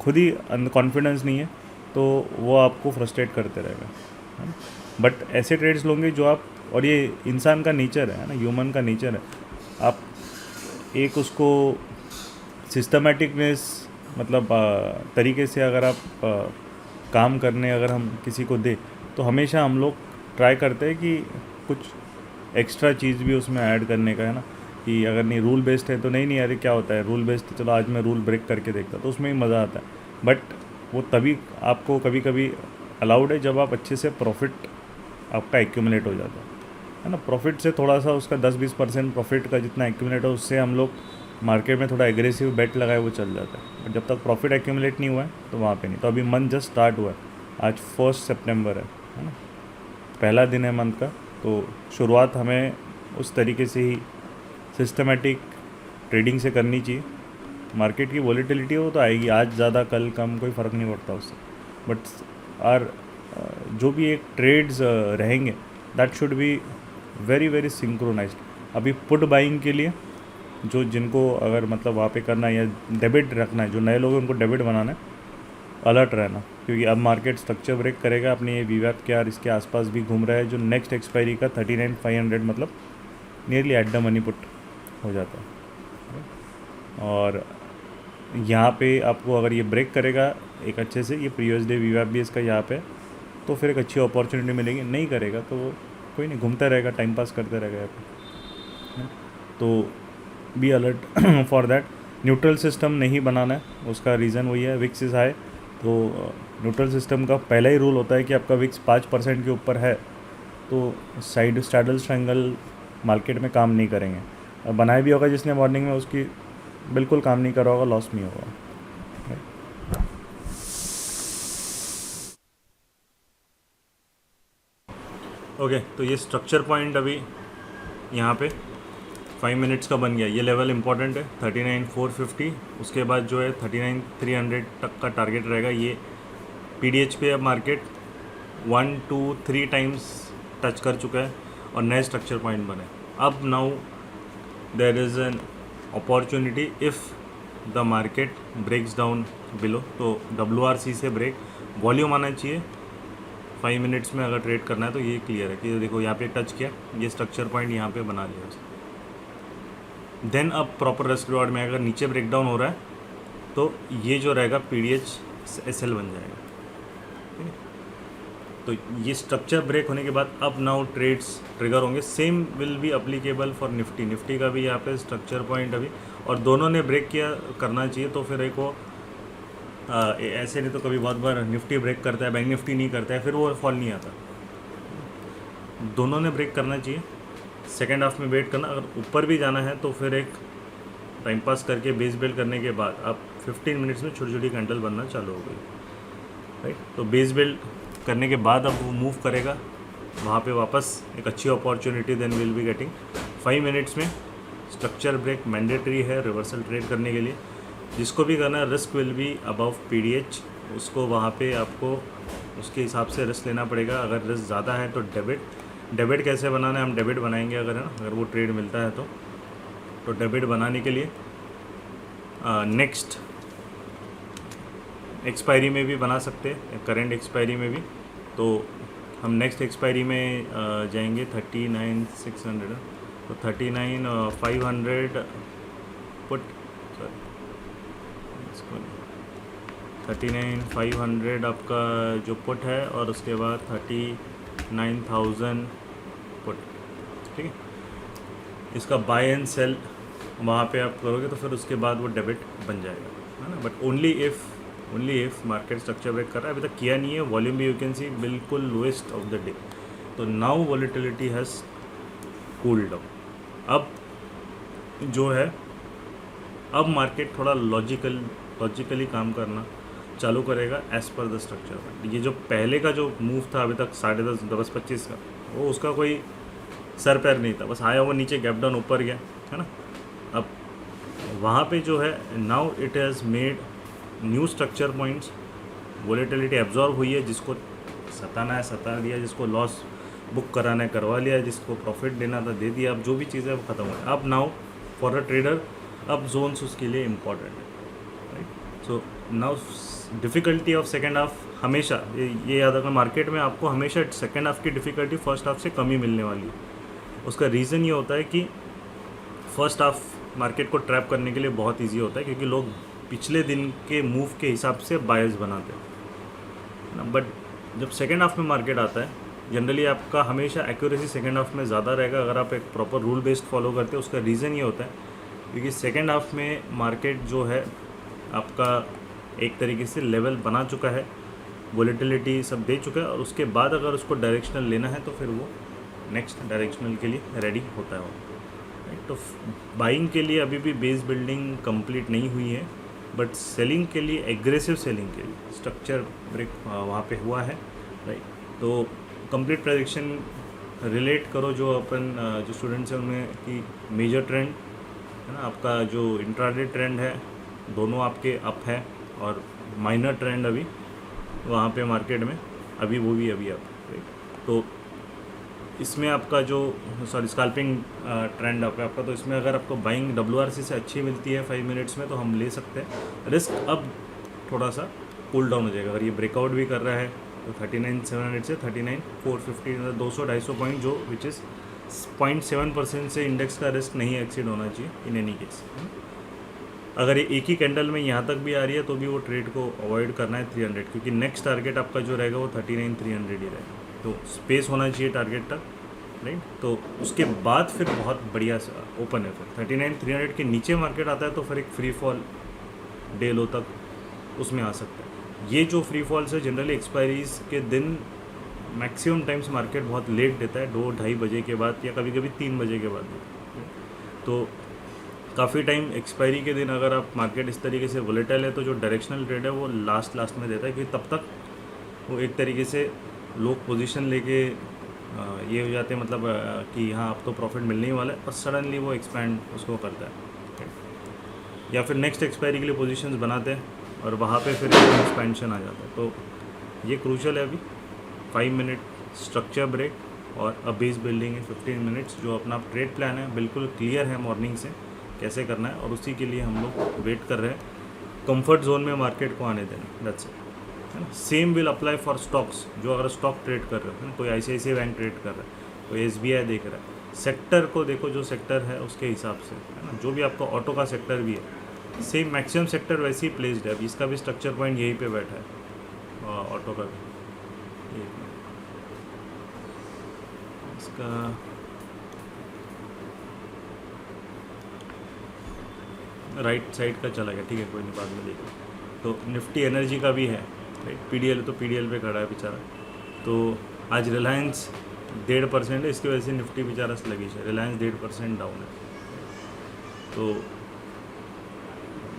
Speaker 1: खुद ही कॉन्फिडेंस नहीं है, तो वो आपको फ्रस्ट्रेट करते रहेगा, है ना। बट ऐसे ट्रेड्स लोगे जो आप, और ये इंसान का नेचर है ना, ह्यूमन का नेचर है, आप एक उसको सिस्टमेटिकनेस, मतलब तरीके से अगर आप काम करने अगर हम किसी को दे, तो हमेशा हम लोग ट्राई करते हैं कि कुछ एक्स्ट्रा चीज़ भी उसमें ऐड करने का, है ना। कि अगर नहीं रूल बेस्ड है तो नहीं अरे क्या होता है रूल बेस्ड, चलो आज मैं रूल ब्रेक करके देखता, तो उसमें ही मज़ा आता है। बट वो तभी आपको कभी कभी अलाउड है जब आप अच्छे से प्रॉफिट आपका एक्यूमुलेट हो जाता है ना। प्रॉफिट से थोड़ा सा उसका 10-20% प्रॉफिट का जितना एक्यूमुलेट हो, उससे हम लोग मार्केट में थोड़ा एग्रेसिव बेट लगाए वो चल जाता है। बट जब तक प्रॉफिट एक्यूमुलेट नहीं हुआ है तो वहाँ पे नहीं। तो अभी मंथ जस्ट स्टार्ट हुआ है, आज 1 सितंबर है ना, पहला दिन है मंथ का। तो शुरुआत हमें उस तरीके से ही सिस्टमेटिक ट्रेडिंग से करनी चाहिए। मार्केट की वॉलीटिलिटी वो तो आएगी, आज ज़्यादा कल कम कोई फ़र्क नहीं पड़ता उससे। बट आर जो भी एक ट्रेड्स रहेंगे that should be very very synchronised. अभी पुट बाइंग के लिए जो जिनको अगर मतलब वहाँ पे करना है या डेबिट रखना है, जो नए लोग हैं उनको डेबिट बनाना है, अलर्ट रहना, क्योंकि अब मार्केट स्ट्रक्चर ब्रेक करेगा। अपने ये वीवैप के आर इसके आसपास भी घूम रहा है, जो नेक्स्ट एक्सपायरी का 39,500 मतलब nearly at the money put हो जाता है। और यहाँ पे आपको अगर ये ब्रेक करेगा एक अच्छे से, ये प्रीवियस डे वीवैप भी इसका यहाँ पे, तो फिर एक अच्छी अपॉर्चुनिटी मिलेगी। नहीं करेगा तो वो कोई नहीं, घूमता रहेगा, टाइम पास करते रहेगा यहाँ पे। तो be alert for that. Neutral system नहीं बनाना है, उसका रीज़न वही है, विक्स इज़ हाई। तो न्यूट्रल सिस्टम का पहला ही रूल होता है कि आपका विक्स 5% के ऊपर है तो साइड स्टैडल स्ट्रैंगल मार्केट में काम नहीं करेंगे। अब बनाया भी होगा जिसने मॉर्निंग में, उसकी बिल्कुल काम नहीं कर रहा होगा, लॉस नहीं होगा। ओके तो ये स्ट्रक्चर पॉइंट अभी यहाँ पे 5 मिनट्स का बन गया। ये लेवल इंपॉर्टेंट है 39,450। उसके बाद जो है 39,300 तक का टारगेट रहेगा। ये पीडीएच पे अब मार्केट 1 2 3 टाइम्स टच कर चुका है और नए स्ट्रक्चर पॉइंट बने। अब now there is an opportunity if the market breaks down below, तो WRC से ब्रेक वॉल्यूम आना चाहिए 5 मिनट्स में। अगर ट्रेड करना है तो ये क्लियर है कि देखो यहाँ पे टच किया, ये स्ट्रक्चर पॉइंट यहाँ पे बना लिया उसने। देन अब प्रॉपर रिस्क रिवॉर्ड में अगर नीचे ब्रेक डाउन हो रहा है तो ये जो रहेगा PDH SL बन जाएगा, ठीक है। तो ये स्ट्रक्चर ब्रेक होने के बाद अब नाउ ट्रेड्स ट्रिगर होंगे। Same will be applicable for Nifty का भी यहाँ पे स्ट्रक्चर पॉइंट अभी, और दोनों ने ब्रेक किया करना चाहिए। तो फिर एक वो ऐसे नहीं तो कभी बहुत बार निफ्टी ब्रेक करता है, बैंक निफ्टी नहीं करता है, फिर वो फॉल नहीं आता। दोनों ने ब्रेक करना चाहिए, सेकेंड हाफ में वेट करना। अगर ऊपर भी जाना है तो फिर एक टाइम पास करके बेस बिल्ड करने के बाद अब 15 मिनट्स में छोटी छोटी कैंडल बनना चालू हो गई, राइट। तो बेस बिल्ड करने के बाद अब वो मूव करेगा वहाँ पे वापस, एक अच्छी opportunity then will be getting 5 minutes में। स्ट्रक्चर ब्रेक मैंडेटरी है रिवर्सल ट्रेड करने के लिए। जिसको भी करना है risk will be above PDH, उसको वहाँ पे आपको उसके हिसाब से रिस्क लेना पड़ेगा। अगर रिस्क ज़्यादा है तो डेबिट कैसे बनाना है, हम डेबिट बनाएंगे अगर है ना, अगर वो ट्रेड मिलता है तो डेबिट बनाने के लिए नेक्स्ट एक्सपायरी में भी बना सकते हैं, करेंट एक्सपायरी में भी। तो हम नेक्स्ट एक्सपायरी में जाएंगे 39,600, तो 39,500 पुट, सॉरी 39,500 आपका जो पुट है, और उसके बाद 39,000 पुट, ठीक है। इसका बाय एंड सेल वहाँ पे आप करोगे तो फिर उसके बाद वो डेबिट बन जाएगा, है ना। But only if market structure break कर रहा है, अभी तक किया नहीं है। वॉल्यूम भी यू कैन सी बिल्कुल लोएस्ट ऑफ द डे। तो now volatility has cooled down. अब जो है अब मार्केट थोड़ा लॉजिकली काम करना चालू करेगा एज़ पर द स्ट्रक्चर। ये जो पहले का जो मूव था अभी तक 10:30-10:25 का, वो उसका कोई सर पैर नहीं था, बस आया हुआ नीचे गैप डाउन ऊपर गया, है ना। अब वहाँ पे जो है now it has made new structure points, volatility absorb हुई है। जिसको सताना है सता दिया, जिसको लॉस बुक कराना है करवा लिया, जिसको प्रॉफिट देना था दे दिया। अब जो भी चीज़ें वो ख़त्म हो गई। अब नाउ फॉर अ ट्रेडर अब जोन्स उसके लिए इम्पॉर्टेंट है, right. So now difficulty of second half हमेशा ये याद रखना, मार्केट में आपको हमेशा सेकेंड हाफ की डिफ़िकल्टी फर्स्ट हाफ से कम ही मिलने वाली है। उसका रीज़न ये होता है कि फर्स्ट हाफ मार्केट को ट्रैप करने के लिए बहुत इजी होता है, क्योंकि लोग पिछले दिन के मूव के हिसाब से बायर्स बनाते हैं ना। बट जब सेकेंड हाफ में मार्केट आता है जनरली आपका हमेशा एक्यूरेसी सेकेंड हाफ में ज़्यादा रहेगा अगर आप एक प्रॉपर रूल बेस्ड फॉलो करते हैं। उसका रीज़न ये होता है क्योंकि सेकेंड हाफ में मार्केट जो है आपका एक तरीके से लेवल बना चुका है, वोलेटिलिटी सब दे चुका है, और उसके बाद अगर उसको डायरेक्शनल लेना है तो फिर वो नेक्स्ट डायरेक्शनल के लिए रेडी होता है वो, राइट। तो बाइंग के लिए अभी भी बेस बिल्डिंग कंप्लीट नहीं हुई है, बट सेलिंग के लिए, एग्रेसिव सेलिंग के लिए स्ट्रक्चर ब्रेक वहाँ पे हुआ है, राइट। तो कंप्लीट प्रेडिक्शन रिलेट करो जो अपन जो स्टूडेंट्स हैं उनमें कि मेजर ट्रेंड है ना, आपका जो इंट्राडे ट्रेंड है दोनों आपके अप है, और माइनर ट्रेंड अभी वहाँ पे मार्केट में अभी वो भी अभी अप, राइट। तो इसमें आपका जो स्कैल्पिंग ट्रेंड अप है आपका, तो इसमें अगर आपको बाइंग WRC से अच्छी मिलती है 5 मिनट्स में तो हम ले सकते हैं। रिस्क अब थोड़ा सा कूल डाउन हो जाएगा अगर ये ब्रेकआउट भी कर रहा है तो 39,700 से 39,450 मतलब 200-250 पॉइंट, जो विच इज़ 0.7% से इंडेक्स का रिस्क नहीं एक्सीड होना चाहिए इन एनी केस। अगर ये एक ही कैंडल में यहाँ तक भी आ रही है तो भी वो ट्रेड को अवॉइड करना है 300, क्योंकि नेक्स्ट टारगेट आपका जो रहेगा वो 39,300 ही रहेगा। तो स्पेस होना चाहिए टारगेट तक, राइट। तो उसके बाद फिर बहुत बढ़िया ओपन है, फिर 39,300 के नीचे मार्केट आता है तो फिर एक फ्री फॉल डे लो तक उसमें आ सकता है। ये जो फ्री फॉल्स है जनरली एक्सपायरीज के दिन मैक्सिमम टाइम्स मार्केट बहुत लेट देता है, 2-2:30 बजे के बाद या कभी कभी 3 बजे के बाद देता है। तो काफ़ी टाइम एक्सपायरी के दिन अगर आप मार्केट इस तरीके से वोलेटाइल है तो जो डायरेक्शनल ट्रेड है वो लास्ट में देता है, क्योंकि तब तक वो एक तरीके से लोग पोजीशन लेके ये हो जाते हैं, मतलब कि हाँ अब तो प्रॉफिट मिलने ही वाला है, और सडनली वो एक्सपैंड उसको करता है, या फिर नेक्स्ट एक्सपायरी के लिए पोजीशंस बनाते हैं और वहाँ पे फिर एक्सपेंशन आ जाता है। तो ये क्रूशल है अभी 5 मिनट स्ट्रक्चर ब्रेक और अब बेस बिल्डिंग है 15 मिनट्स। जो अपना ट्रेड प्लान है बिल्कुल क्लियर है मॉर्निंग से कैसे करना है, और उसी के लिए हम लोग वेट कर रहे हैं कंफर्ट जोन में मार्केट को आने देना, दैट्स इट, है ना। Same will apply for stocks, जो अगर स्टॉक ट्रेड कर रहे हो ना, कोई ICICI बैंक ट्रेड कर रहा है, कोई SBI देख रहा है, सेक्टर को देखो, जो सेक्टर है उसके हिसाब से, है ना। जो भी आपका ऑटो का सेक्टर भी है सेम मैक्सिमम सेक्टर वैसे ही प्लेस्ड है, इसका भी स्ट्रक्चर पॉइंट यहीं पे बैठा है ऑटो का भी। इसका राइट साइड का चला गया, ठीक है कोई नहीं, बाद में देखो। तो निफ्टी एनर्जी का भी है, राइट। PDL तो PDL पे खड़ा है बेचारा। तो आज रिलायंस 1.5% है, इसकी वजह से निफ्टी बेचारा स्लगिश है, रिलायंस 1.5% डाउन है, तो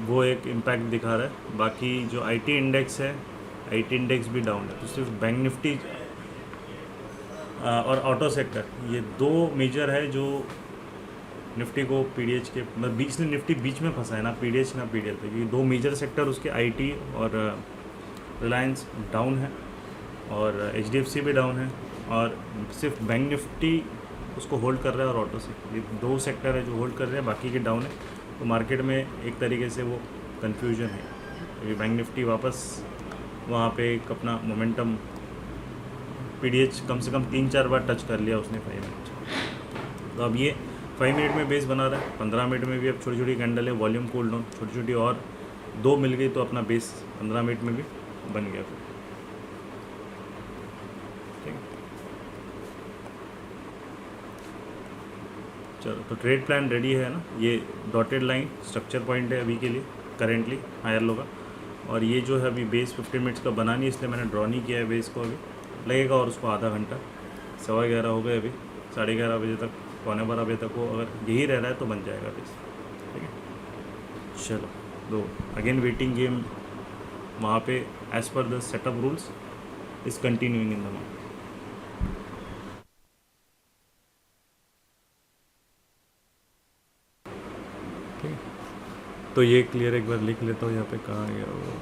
Speaker 1: वो एक इम्पैक्ट दिखा रहा है। बाकी जो IT इंडेक्स है, IT इंडेक्स भी डाउन है। तो सिर्फ बैंक निफ्टी और ऑटो सेक्टर, ये दो मेजर है जो निफ्टी को PDH के मतलब बीच में, निफ्टी बीच में फंसा है ना PDH ना PDL पे, क्योंकि दो मेजर सेक्टर उसके IT और रिलायंस डाउन है, और HDFC भी डाउन है, और सिर्फ बैंक निफ्टी उसको होल्ड कर रहा है, और ऑटो सेक्टर, ये दो सेक्टर है जो होल्ड कर रहे हैं, बाकी के डाउन है। तो मार्केट में एक तरीके से वो कन्फ्यूजन है, क्योंकि बैंक निफ्टी वापस वहाँ पे एक अपना मोमेंटम, PDH कम से कम 3-4 बार टच कर लिया उसने 5 मिनट। तो अब ये 5 मिनट में बेस बना रहा है, 15 मिनट में भी अब छोटी छोटी कैंडल है, वॉल्यूम कूल डाउन छोटी छोटी और 2 मिल गई तो अपना बेस 15 मिनट में भी बन गया फिर, ठीक। चलो, तो ट्रेड प्लान रेडी है ना। ये डॉटेड लाइन स्ट्रक्चर पॉइंट है अभी के लिए करेंटली हायर लो का, और ये जो है अभी बेस 15 मिनट्स का बना नहीं, इसलिए मैंने ड्रॉ नहीं किया है बेस को, अभी लगेगा और उसको आधा घंटा, 11:15 हो गए, अभी 11:30 बजे तक, 11:15 बजे तक वो अगर यही रह रहा है तो बन जाएगा बेस, ठीक है। चलो, तो अगेन वेटिंग गेम वहाँ पे as per the setup rules is continuing in the market. तो ये क्लियर एक बार लिख लेता हूँ यहाँ पे, कहाँ गया वो।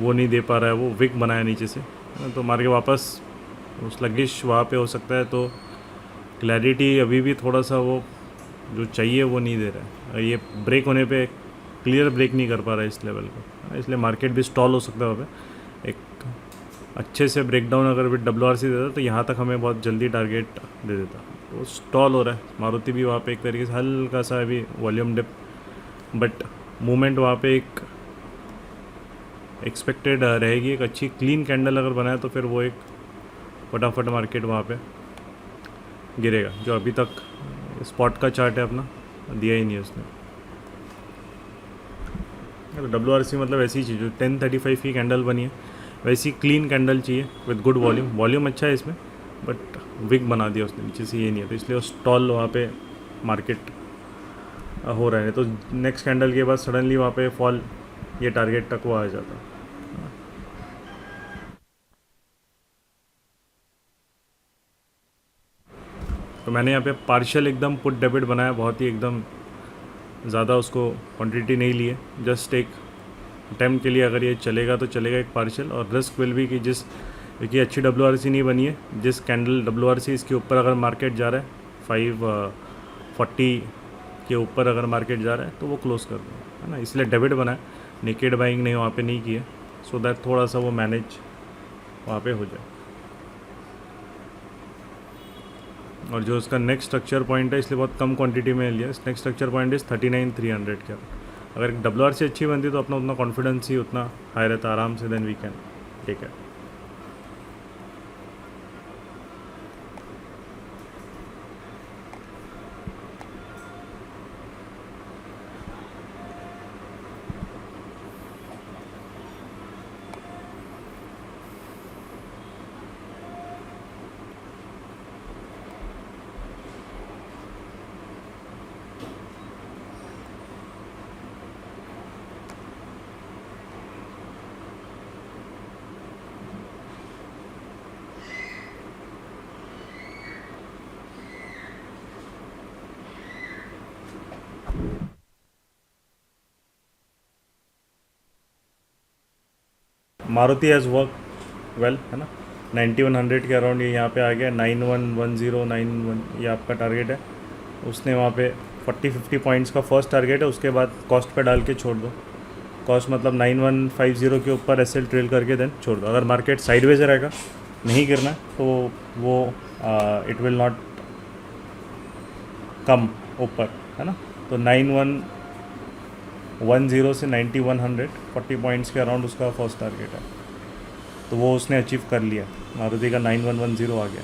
Speaker 1: वो नहीं दे पा रहा है, वो विक बनाया नीचे से, तो मार्केट वापस उस लगिश वहाँ पे हो सकता है। तो क्लैरिटी अभी भी थोड़ा सा वो जो चाहिए वो नहीं दे रहा है, और ये ब्रेक होने पे क्लियर ब्रेक नहीं कर पा रहा है इस लेवल को, इसलिए मार्केट भी स्टॉल हो सकता है वहाँ पे। एक अच्छे से ब्रेकडाउन अगर विद WRC देता तो यहाँ तक हमें बहुत जल्दी टारगेट दे देता, तो स्टॉल हो रहा है। मारुति भी वहाँ पे एक तरीके से हल्का सा अभी वॉल्यूम डिप, बट मूवमेंट वहाँ पे एक एक्सपेक्टेड रहेगी। एक अच्छी क्लीन कैंडल अगर बनाए तो फिर वो एक फटाफट मार्केट वहाँ पे गिरेगा, जो अभी तक स्पॉट का चार्ट है अपना दिया ही नहीं है उसने। तो WRC मतलब ऐसी चीज़ जो 1035 की कैंडल बनी है, वैसी क्लीन कैंडल चाहिए विद गुड वॉल्यूम। वॉल्यूम अच्छा है इसमें, बट विक बना दिया उसने नीचे से, ये नहीं है, तो इसलिए वो स्टॉल वहाँ पे मार्केट हो रहा है। तो नेक्स्ट कैंडल के बाद सडनली वहाँ पे फॉल ये टारगेट तक वो आ जाता। तो मैंने यहाँ पे पार्शियल एकदम पुट डेबिट बनाया, बहुत ही एकदम ज़्यादा उसको क्वांटिटी नहीं ली है, जस्ट एक अटैम्प्ट के लिए। अगर ये चलेगा तो चलेगा एक पार्शियल, और रिस्क विल भी कि जिस क्योंकि अच्छी WRC नहीं बनी है, जिस कैंडल WRC इसके ऊपर अगर मार्केट जा रहा है 540 के ऊपर अगर मार्केट जा रहा है तो वो क्लोज कर दो, है ना। इसलिए डेबिट बनाए, नेकेड बाइंग नहीं वहाँ पे नहीं किए, सो दैट थोड़ा सा वो मैनेज वहाँ पे हो जाए। और जो उसका नेक्स्ट स्ट्रक्चर पॉइंट है, इसलिए बहुत कम क्वांटिटी में लिया। नेक्स्ट स्ट्रक्चर पॉइंट इज़ 39,300 का। अगर WRC अच्छी बनती तो अपना उतना कॉन्फिडेंस ही उतना हाई रहता आराम से, then we can take it. Maruti has work well, है ना। 9100 के अराउंड ये यहाँ पे आ गया। 911091 ये आपका टारगेट है। उसने वहाँ पे 40-50 पॉइंट्स का फर्स्ट टारगेट है, उसके बाद कॉस्ट पे डाल के छोड़ दो। कॉस्ट मतलब 9150 के ऊपर SL ट्रेल करके देन छोड़ दो। अगर मार्केट साइडवेज रहेगा, नहीं गिरना है, तो वो इट विल नॉट कम ऊपर, है ना। तो 9110 से 9100 40 पॉइंट्स के अराउंड उसका फर्स्ट टारगेट है, तो वो उसने अचीव कर लिया। मारुति का 9110 आ गया।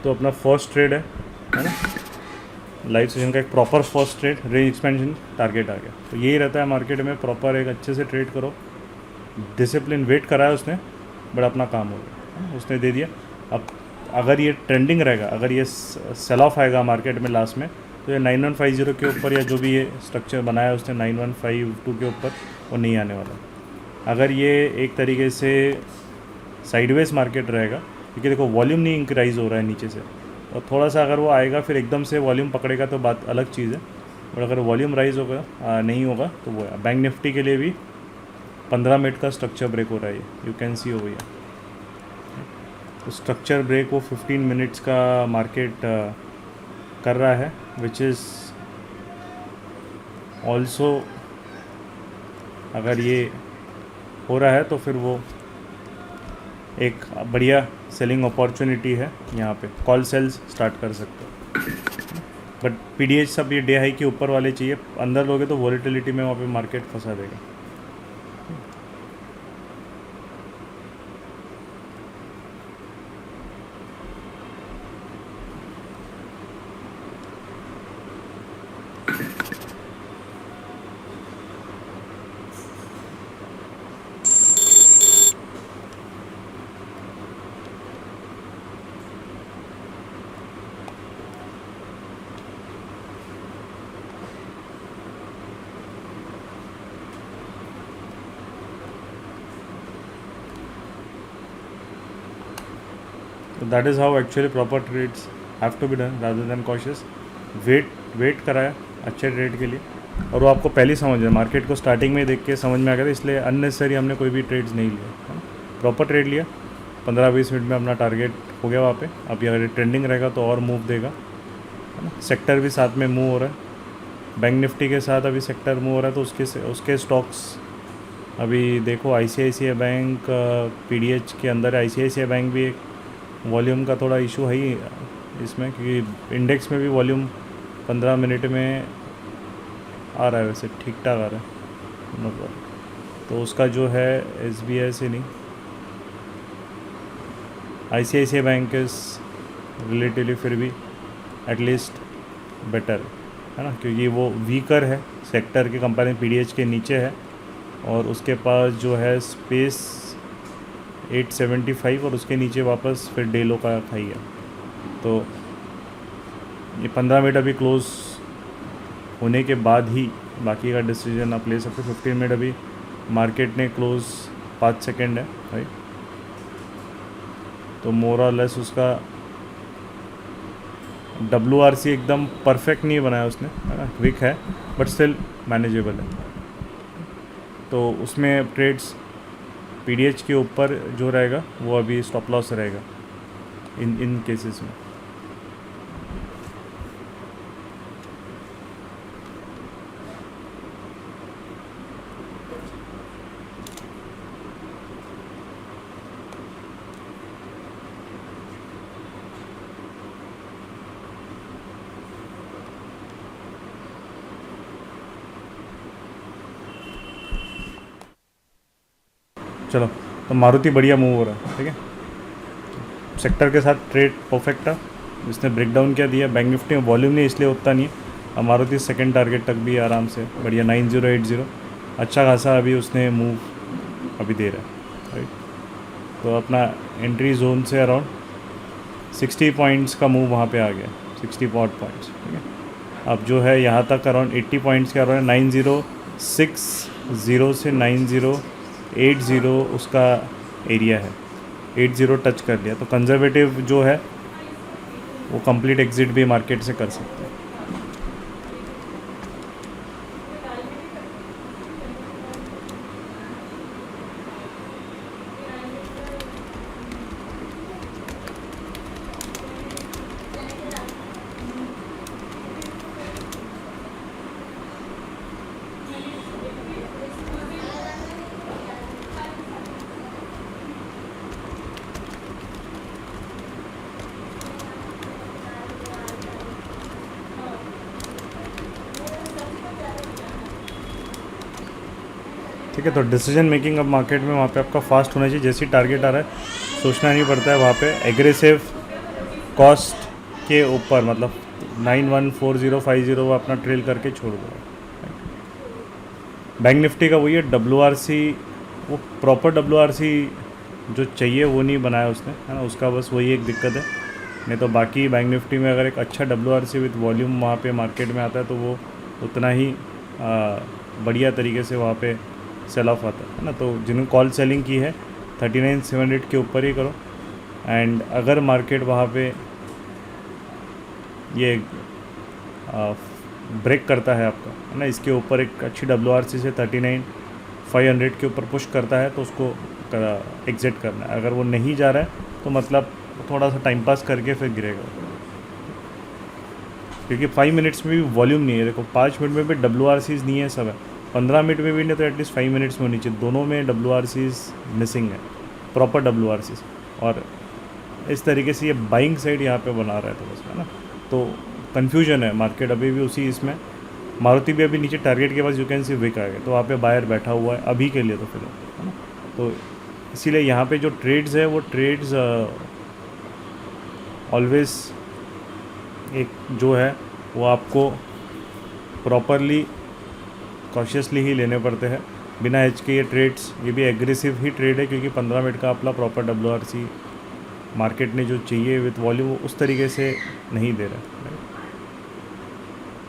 Speaker 1: तो अपना फर्स्ट ट्रेड है ना, लाइव सेशन का एक proper first trade, range expansion target आ गया। तो यही रहता है मार्केट में, प्रॉपर एक अच्छे से ट्रेड करो। डिसिप्लिन वेट करा है उसने, बड़ा अपना काम हो गया, उसने दे दिया। अब अगर ये ट्रेंडिंग रहेगा, अगर ये सेल ऑफ आएगा मार्केट में लास्ट में, तो ये 9150 के ऊपर, या जो भी ये स्ट्रक्चर बनाया उसने 9152 के ऊपर, वो नहीं आने वाला। अगर ये एक तरीके से साइडवेज मार्केट रहेगा, क्योंकि देखो वॉल्यूम नहीं इंक्राइज हो रहा है नीचे से, और थोड़ा सा अगर वो आएगा फिर एकदम से वॉल्यूम पकड़ेगा तो बात अलग चीज़ है। और अगर वॉल्यूम राइज होगा नहीं होगा तो वो है। बैंक निफ्टी के लिए भी 15 मिनट का स्ट्रक्चर ब्रेक हो रहा है, you can C over here. तो स्ट्रक्चर ब्रेक वो 15 मिनट्स का मार्केट कर रहा है, विच इज़ ऑल्सो, अगर ये हो रहा है तो फिर वो एक बढ़िया सेलिंग अपॉर्चुनिटी है। यहाँ पे कॉल सेल्स स्टार्ट कर सकते हो, बट PDH सब ये डे हाई के ऊपर वाले चाहिए। अंदर लोगे तो वॉलेटिलिटी में वहाँ पे मार्केट फंसा देगा। तो that is how actually proper trades have to be done rather than cautious. Wait कराया अच्छे ट्रेड के लिए, और वो आपको पहले ही समझ है, मार्केट को स्टार्टिंग में देख के समझ में आ गया था, इसलिए अननेसेसरी हमने कोई भी ट्रेड्स नहीं लिया, है ना. प्रॉपर ट्रेड लिया, 15-20 मिनट में अपना टारगेट हो गया वहाँ पे. अभी अगर ट्रेंडिंग रहेगा तो और मूव देगा, है ना. सेक्टर भी साथ में मूव हो रहा है, बैंक निफ्टी के साथ अभी सेक्टर मूव हो रहा है, तो उसके स्टॉक्स अभी देखो. ICICI बैंक PDH के अंदर है. ICICI बैंक भी एक वॉल्यूम का थोड़ा इशू है ही इसमें, क्योंकि इंडेक्स में भी वॉल्यूम 15 मिनट में आ रहा है, वैसे ठीक ठाक आ रहा है मतलब. तो उसका जो है SBI से नहीं, ICICI बैंक इज़ रिलेटिवली फिर भी एटलीस्ट बेटर, है ना, क्योंकि वो वीकर है सेक्टर के कंपेयर में, PDH के नीचे है, और उसके पास जो है स्पेस 875, और उसके नीचे वापस फिर डेलो का खाई है. तो ये 15 मिनट अभी क्लोज होने के बाद ही बाकी का डिसीजन आप ले सकते हो. 15 मिनट अभी मार्केट ने क्लोज 5 सेकेंड है, राइट. तो मोर और लेस उसका WRC एकदम परफेक्ट नहीं बनाया उसने, है ना, क्विक है बट स्टिल मैनेजेबल है. तो उसमें ट्रेड्स PDH के ऊपर जो रहेगा वो अभी स्टॉप लॉस रहेगा इन केसेस में. चलो, तो मारुति बढ़िया मूव हो रहा है, ठीक है. सेक्टर के साथ ट्रेड परफेक्ट था, जिसने ब्रेक डाउन किया दिया. बैंक निफ्टी में वॉल्यूम नहीं इसलिए उतना नहीं है. अब मारुति सेकंड टारगेट तक भी आराम से बढ़िया 9080 अच्छा खासा अभी उसने मूव अभी दे रहा है, राइट. तो अपना एंट्री जोन से अराउंड 60 पॉइंट्स का मूव वहाँ पे आ गया, 60 पॉइंट्स, ठीक है. अब जो है यहाँ तक अराउंड 80 पॉइंट्स के अराउंड 9060 से 9080 उसका एरिया है. 80 टच कर लिया तो कंजर्वेटिव जो है वो कंप्लीट एग्जिट भी मार्केट से कर सकते हैं. ठीक है, तो डिसीजन मेकिंग अब मार्केट में वहाँ पे आपका फास्ट होना चाहिए. जैसे ही टारगेट आ रहा है सोचना नहीं पड़ता है वहाँ पे. एग्रेसिव कॉस्ट के ऊपर मतलब 914050 वो अपना ट्रेल करके छोड़ दो. बैंक निफ्टी का वही है WRC, वो प्रॉपर WRC जो चाहिए वो नहीं बनाया उसने, है ना. उसका बस वही एक दिक्कत है. नहीं तो बाकी बैंक निफ्टी में अगर एक अच्छा WRC विद वॉल्यूम वहाँ पे मार्केट में आता है तो वो उतना ही बढ़िया तरीके से वहाँ पे सेल ऑफ आता है ना. तो जिन्होंने कॉल सेलिंग की है 39,700 के ऊपर ही करो. एंड अगर मार्केट वहाँ पे ये ब्रेक करता है आपका, है ना, इसके ऊपर एक अच्छी WRC से 39,500 के ऊपर पुश करता है तो उसको एग्जिट करना है. अगर वो नहीं जा रहा है तो मतलब थोड़ा सा टाइम पास करके फिर गिरेगा, क्योंकि 5 मिनट्स में भी वॉल्यूम नहीं है. देखो 5 मिनट में भी WRCs नहीं है, सब है. 15 मिनट में भी नहीं तो एटलीस्ट 5 मिनट्स में होनी चाहिए. दोनों में WRCs मिसिंग है, प्रॉपर WRCs. और इस तरीके से ये बाइंग साइड यहाँ पे बना रहा है तो बस, है ना. तो कन्फ्यूजन है मार्केट अभी भी उसी इसमें. मारुति भी अभी नीचे टारगेट के पास यू कैन सी विक आ गए, तो वहाँ पे बायर बैठा हुआ है अभी के लिए तो फिर, है ना. तो इसीलिए यहाँ पे जो ट्रेड्स है वो ट्रेड्स ऑलवेज एक जो है वो आपको प्रॉपरली कॉशियसली ही लेने पड़ते हैं. बिना एज के ये ट्रेड्स, ये भी एग्रेसिव ही ट्रेड है, क्योंकि 15 मिनट का अपना प्रॉपर WRC मार्केट ने जो चाहिए विथ वॉल्यूम उस तरीके से नहीं दे रहा है.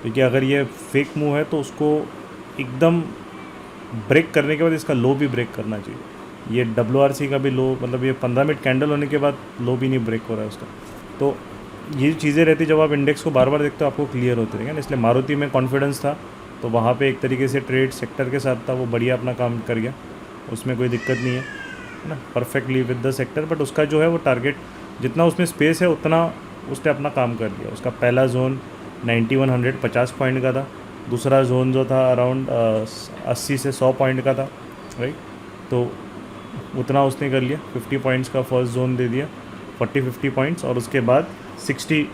Speaker 1: क्योंकि अगर ये फेक मूव है तो उसको एकदम ब्रेक करने के बाद इसका लो भी ब्रेक करना चाहिए. ये WRC का भी लो, मतलब ये 15 मिनट कैंडल होने के बाद लो भी नहीं ब्रेक हो रहा है उसका। तो ये चीज़ें रहती जब आप इंडेक्स को बार बार देखते हो आपको क्लियर होते रहेंगे ना। इसलिए मारुति में कॉन्फिडेंस था, तो वहाँ पे एक तरीके से ट्रेड सेक्टर के साथ था, वो बढ़िया अपना काम कर गया, उसमें कोई दिक्कत नहीं है ना, perfectly with the sector. But उसका जो है वो टारगेट जितना उसमें स्पेस है उतना उसने अपना काम कर लिया। उसका पहला जोन 9100 50 पॉइंट का था, दूसरा जोन जो था अराउंड 80 से 100 पॉइंट का था, राइट। तो उतना उसने कर लिया, 50 पॉइंट्स का फर्स्ट जोन दे दिया, 50 पॉइंट्स, और उसके बाद 60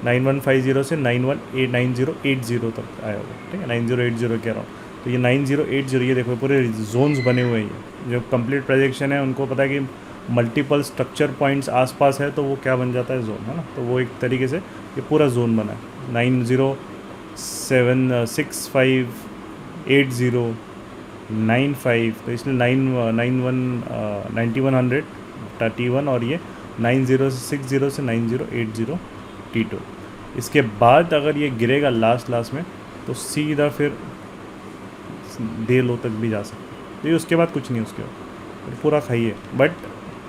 Speaker 1: 9150 से 9080 तक आया होगा, ठीक है, 9080 के अराउंड। तो ये 9080, ये देखो पूरे जोन्स बने हुए हैं, ये जो कंप्लीट प्रोजेक्शन है उनको पता है कि मल्टीपल स्ट्रक्चर पॉइंट्स आसपास है तो वो क्या बन जाता है, जोन, है ना। तो वो एक तरीके से ये पूरा जोन बना है, 90765809 तो इसलिए 9100 और ये 9060 से 9080 T2। इसके बाद अगर ये गिरेगा लास्ट में तो सीधा फिर डे लो तक भी जा सकता है। तो ये उसके बाद कुछ नहीं, उसके बाद तो पूरा खाइए। बट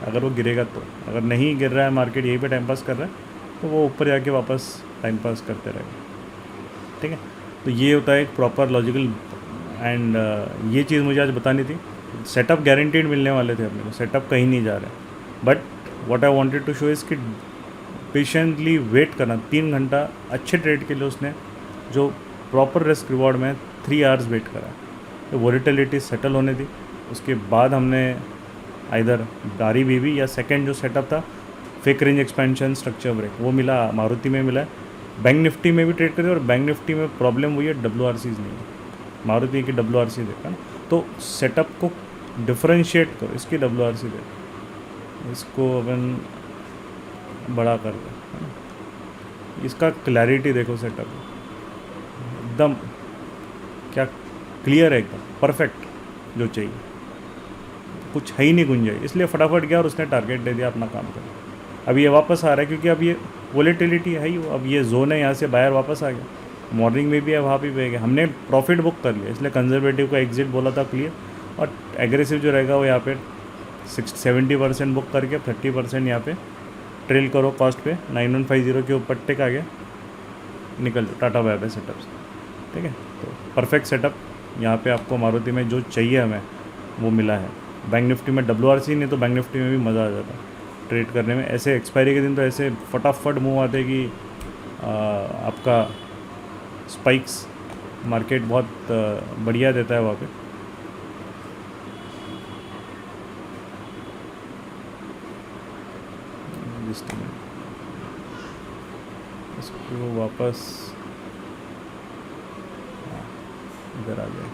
Speaker 1: अगर वो गिरेगा तो, अगर नहीं गिर रहा है, मार्केट यहीं पे टाइम पास कर रहा है, तो वो ऊपर जाके वापस टाइम पास करते रहेगा, ठीक है। तो ये होता है एक प्रॉपर लॉजिकल। एंड ये चीज़ मुझे आज बतानी थी। सेटअप गारंटीड मिलने वाले थे अपने को, सेटअप कहीं नहीं जा रहे, but what I wanted to show is कि पेशेंटली वेट करना 3 घंटा अच्छे ट्रेड के लिए उसने जो प्रॉपर रिस्क रिवॉर्ड में 3 आवर्स वेट करा। तो वोलेटिलिटी सेटल होने दी, उसके बाद हमने आइदर दारी बीबी या सेकंड जो सेटअप था fake range expansion structure break, वो मिला, मारुति में मिला है। बैंक निफ्टी में भी ट्रेड करते और बैंक निफ्टी में प्रॉब्लम हुई है, WRCs नहीं है, मारुति की WRC देखा ना। तो सेटअप को डिफरेंशिएट करो, इसकी WRC देखो, इसको अपन बड़ा कर दो, है ना। इसका क्लैरिटी देखो, सेटअप एकदम क्या क्लियर है, एकदम परफेक्ट जो चाहिए, कुछ है ही नहीं गुंजाइश। इसलिए फटाफट गया और उसने टारगेट दे दिया, अपना काम कर। अब ये वापस आ रहा है क्योंकि अब ये वोलेटिलिटी है ही, अब ये जोन है, यहाँ से बायर वापस आ गया। मॉर्निंग में भी है, वहाँ भी गया, हमने प्रॉफिट बुक कर लिया, इसलिए कंजर्वेटिव का एग्जिट बोला था क्लियर। और एग्रेसिव जो रहेगा वो यहाँ पे 70% बुक करके 30% यहाँ पे ट्रेल करो कॉस्ट पे। 9150 के ऊपर टिक आ गया, निकल जाओ, टाटा बाय बाय सेटअप से, ठीक है। तो परफेक्ट सेटअप यहाँ पे आपको मारुति में जो चाहिए हमें वो मिला है। बैंक निफ्टी में WRC नहीं, तो बैंक निफ्टी में भी मज़ा आ जाता ट्रेड करने में। ऐसे एक्सपायरी के दिन तो ऐसे फटाफट मूव आते कि आपका स्पाइक्स मार्केट बहुत बढ़िया देता है वहाँ पे। इसको वापस इधर आ जाए।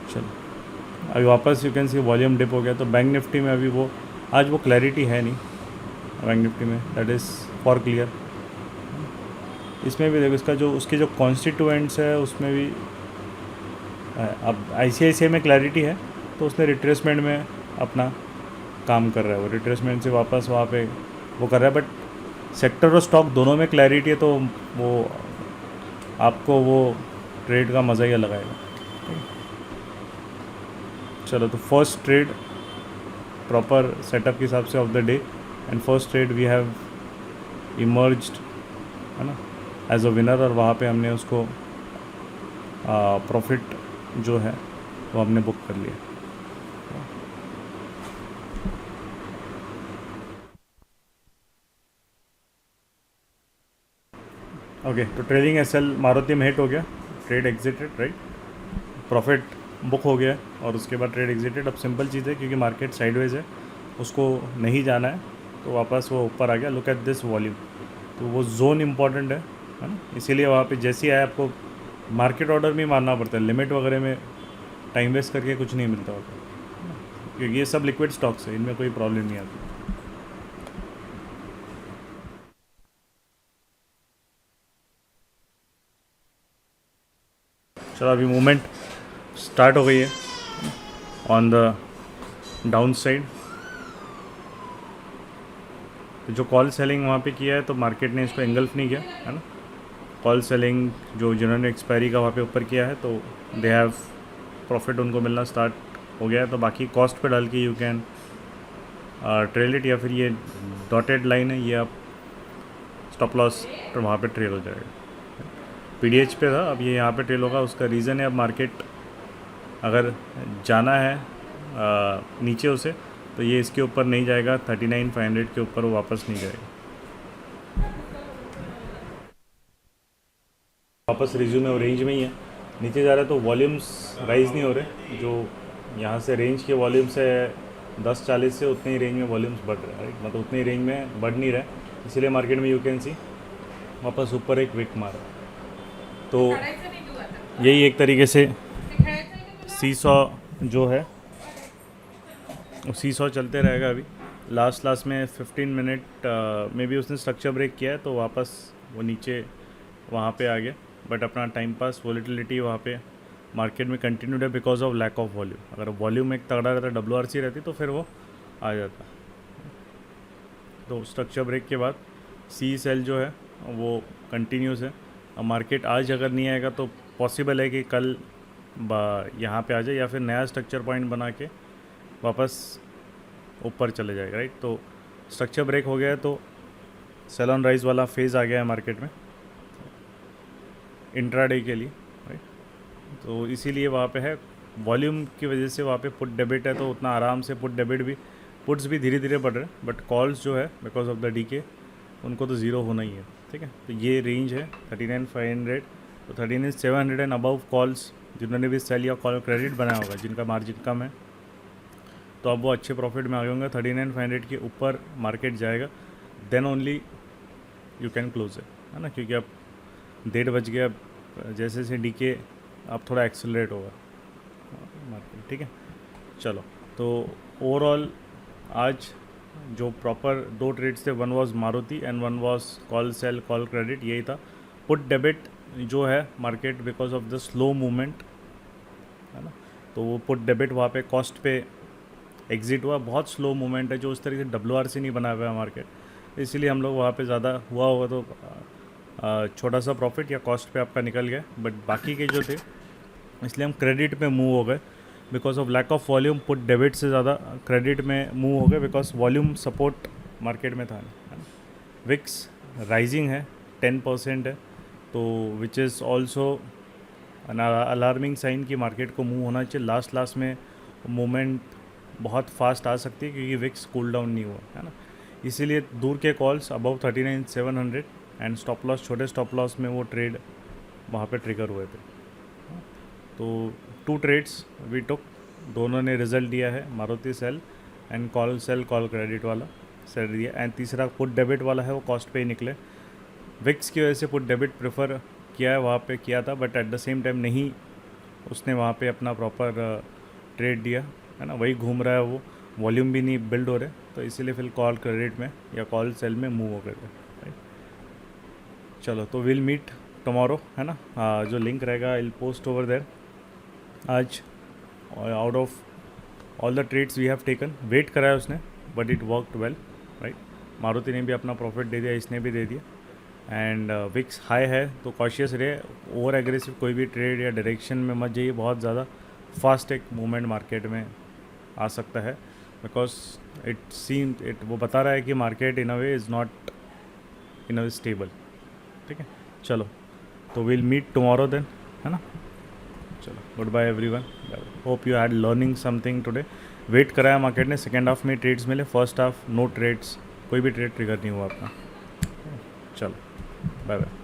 Speaker 1: चलो अभी वापस you can see volume dip हो गया। तो बैंक निफ्टी में अभी वो आज वो क्लैरिटी है नहीं बैंक निफ्टी में, दैट इज़ फॉर क्लियर। इसमें भी देखो, इसका जो उसके जो कॉन्स्टिट्यूएंट्स है उसमें भी अब ICICI में क्लैरिटी है, तो उसने रिट्रेसमेंट में अपना काम कर रहा है, वो रिट्रेसमेंट से वापस वहाँ पे वो कर रहा है। बट सेक्टर और स्टॉक दोनों में क्लैरिटी है, तो वो आपको वो ट्रेड का मज़ा ही अलग आएगा। चलो, तो फर्स्ट ट्रेड प्रॉपर सेटअप के हिसाब से of the day, and first trade we have emerged, है ना, एज अ विनर। और वहाँ पे हमने उसको प्रॉफिट जो है वो हमने बुक कर लिया। ओके, तो ट्रेडिंग SL मारुति में हिट हो गया, trade exerted, right, profit book हो गया और उसके बाद ट्रेड एग्जिटेड। अब सिंपल चीज़ है, क्योंकि मार्केट साइडवेज है, उसको नहीं जाना है, तो वापस वो ऊपर आ गया। लुक एट दिस वॉल्यूम, तो वो जोन इम्पॉर्टेंट है ना, इसीलिए वहाँ पे जैसे ही आया आपको मार्केट ऑर्डर में मारना पड़ता है, लिमिट वगैरह में टाइम वेस्ट करके कुछ नहीं मिलता होता, क्योंकि ये सब लिक्विड स्टॉक्स है, इनमें कोई प्रॉब्लम नहीं आती। चलो अभी मूवमेंट स्टार्ट हो गई है ऑन द डाउन साइड। तो जो कॉल सेलिंग वहाँ पे किया है तो मार्केट ने इसको एंगल्फ नहीं किया है ना। कॉल सेलिंग जो जिन्होंने एक्सपायरी का वहाँ पे ऊपर किया है तो दे हैव प्रॉफिट उनको मिलना स्टार्ट हो गया है। तो बाकी कॉस्ट पे डाल के यू कैन ट्रेल इट, या फिर ये डॉटेड लाइन है ये आप स्टॉप लॉस पर वहाँ पे ट्रेल हो जाएगा। पीडीएच पे था, अब ये यहाँ पे ट्रेल होगा। उसका रीज़न है अब मार्केट अगर जाना है नीचे उसे तो ये इसके ऊपर नहीं जाएगा, 39,500 के ऊपर वो वापस नहीं जाएगा। वापस रिज्यूम है वो रेंज में ही है, नीचे जा रहा है तो वॉल्यूम्स राइज नहीं हो रहे। जो यहाँ से रेंज के वॉल्यूम्स है 10-40 से, उतने ही रेंज में वॉल्यूम्स बढ़ रहे हैं, राइट। मतलब उतने ही रेंज में बढ़ नहीं रहा है, इसीलिए मार्केट में यू कैन सी वापस ऊपर एक विक मारा। तो यही एक तरीके से सीसॉ जो है सीसॉ चलते रहेगा। अभी लास्ट में 15 मिनट में भी उसने स्ट्रक्चर ब्रेक किया है तो वापस वो नीचे वहाँ पे आ गया। बट अपना टाइम पास वॉलेटिलिटी वहाँ पे मार्केट में कंटिन्यूड है because of lack of volume. अगर वॉल्यूम एक तगड़ा रहता, WRC रहती तो फिर वो आ जाता। तो स्ट्रक्चर ब्रेक के बाद सी सेल जो है वो कंटिन्यूस है। अब मार्केट आज अगर नहीं आएगा तो पॉसिबल है कि कल यहाँ पे आ जाए या फिर नया स्ट्रक्चर पॉइंट बना के वापस ऊपर चले जाएगा, राइट। तो स्ट्रक्चर ब्रेक हो गया है तो सेल ऑन राइज वाला फेज़ आ गया है मार्केट में इंट्राडे के लिए, राइट। तो इसीलिए वहाँ पे है वॉल्यूम की वजह से वहाँ पे पुट डेबिट है तो उतना आराम से पुट्स भी धीरे धीरे बढ़ रहे हैं। बट कॉल्स जो है बिकॉज ऑफ द डीके उनको तो ज़ीरो होना ही है, ठीक है। तो ये रेंज है 39,500 तो 39,700 एंड अबव कॉल्स जिन्होंने भी सेल या कॉल क्रेडिट बनाया होगा, जिनका मार्जिन कम है, तो अब वो अच्छे प्रॉफिट में आ गए होंगे। 39,500 के ऊपर मार्केट जाएगा then only you can close है ना, क्योंकि अब 1:30 बज गया। जैसे जैसे डीके अब थोड़ा एक्सेलरेट होगा मार्केट, ठीक है। चलो तो ओवरऑल आज जो प्रॉपर 2 ट्रेड्स थे, one was Maruti and one was call sell call credit, यही था। पुट डेबिट जो है market because of the slow movement है ना, तो वो पुट डेबिट वहाँ पे कॉस्ट पे एग्जिट हुआ। बहुत स्लो मूवमेंट है जो उस तरीके से WRC नहीं बना हुआ है मार्केट, इसीलिए हम लोग वहाँ पे ज़्यादा हुआ होगा तो छोटा सा प्रॉफिट या कॉस्ट पे आपका निकल गया। बट बाकी के जो थे इसलिए हम क्रेडिट पे मूव हो गए because of lack of volume. Put debit से ज़्यादा क्रेडिट में मूव हो गए बिकॉज वॉल्यूम सपोर्ट मार्केट में था, है ना। विक्स राइजिंग है 10% है, तो which is also alarming sign कि मार्केट को मूव होना चाहिए। लास्ट में मूवमेंट बहुत फास्ट आ सकती है क्योंकि विक्स कूल डाउन नहीं हुआ है ना, इसीलिए दूर के calls above 39,700 and stop loss, छोटे स्टॉप लॉस में वो ट्रेड वहाँ पे ट्रिगर हुए थे। तो 2 ट्रेड्स वी टुक, दोनों ने रिजल्ट दिया है, Maruti sell and call sell call credit वाला सेल दिया, एंड तीसरा पुट डेबिट वाला है वो कॉस्ट पे ही निकले। विक्स की वजह से पुट डेबिट प्रेफर किया है, वहाँ पे किया था, but at the same time नहीं उसने वहाँ पे अपना प्रॉपर ट्रेड दिया है ना, वही घूम रहा है वो, वॉल्यूम भी नहीं बिल्ड हो रहे, तो इसीलिए फिर कॉल क्रेडिट में या कॉल सेल में मूव हो गए, राइट। चलो तो विल मीट टुमारो है ना, जो लिंक रहेगा I will post over there. आज out of all the trades we have taken, wait करा है उसने but it worked well, right. Maruti ने भी अपना प्रॉफिट दे दिया, इसने भी दे दिया, एंड विक्स हाई है तो कॉशियस रहे। ओवर एग्रेसिव कोई भी ट्रेड या डायरेक्शन में मत जाइए, बहुत ज़्यादा फास्ट एक मूवमेंट मार्केट में आ सकता है बिकॉज इट वो बता रहा है कि market in a way is not in a way stable, ठीक है। चलो तो विल मीट टुमारो देन, है ना। चलो good bye everyone, hope you had learning something today. Wait कराया मार्केट ने, सेकेंड हाफ में ट्रेड्स मिले, फर्स्ट हाफ नो ट्रेड्स, कोई भी ट्रेड ट्रिगर नहीं हुआ अपना। चलो बाय बाय।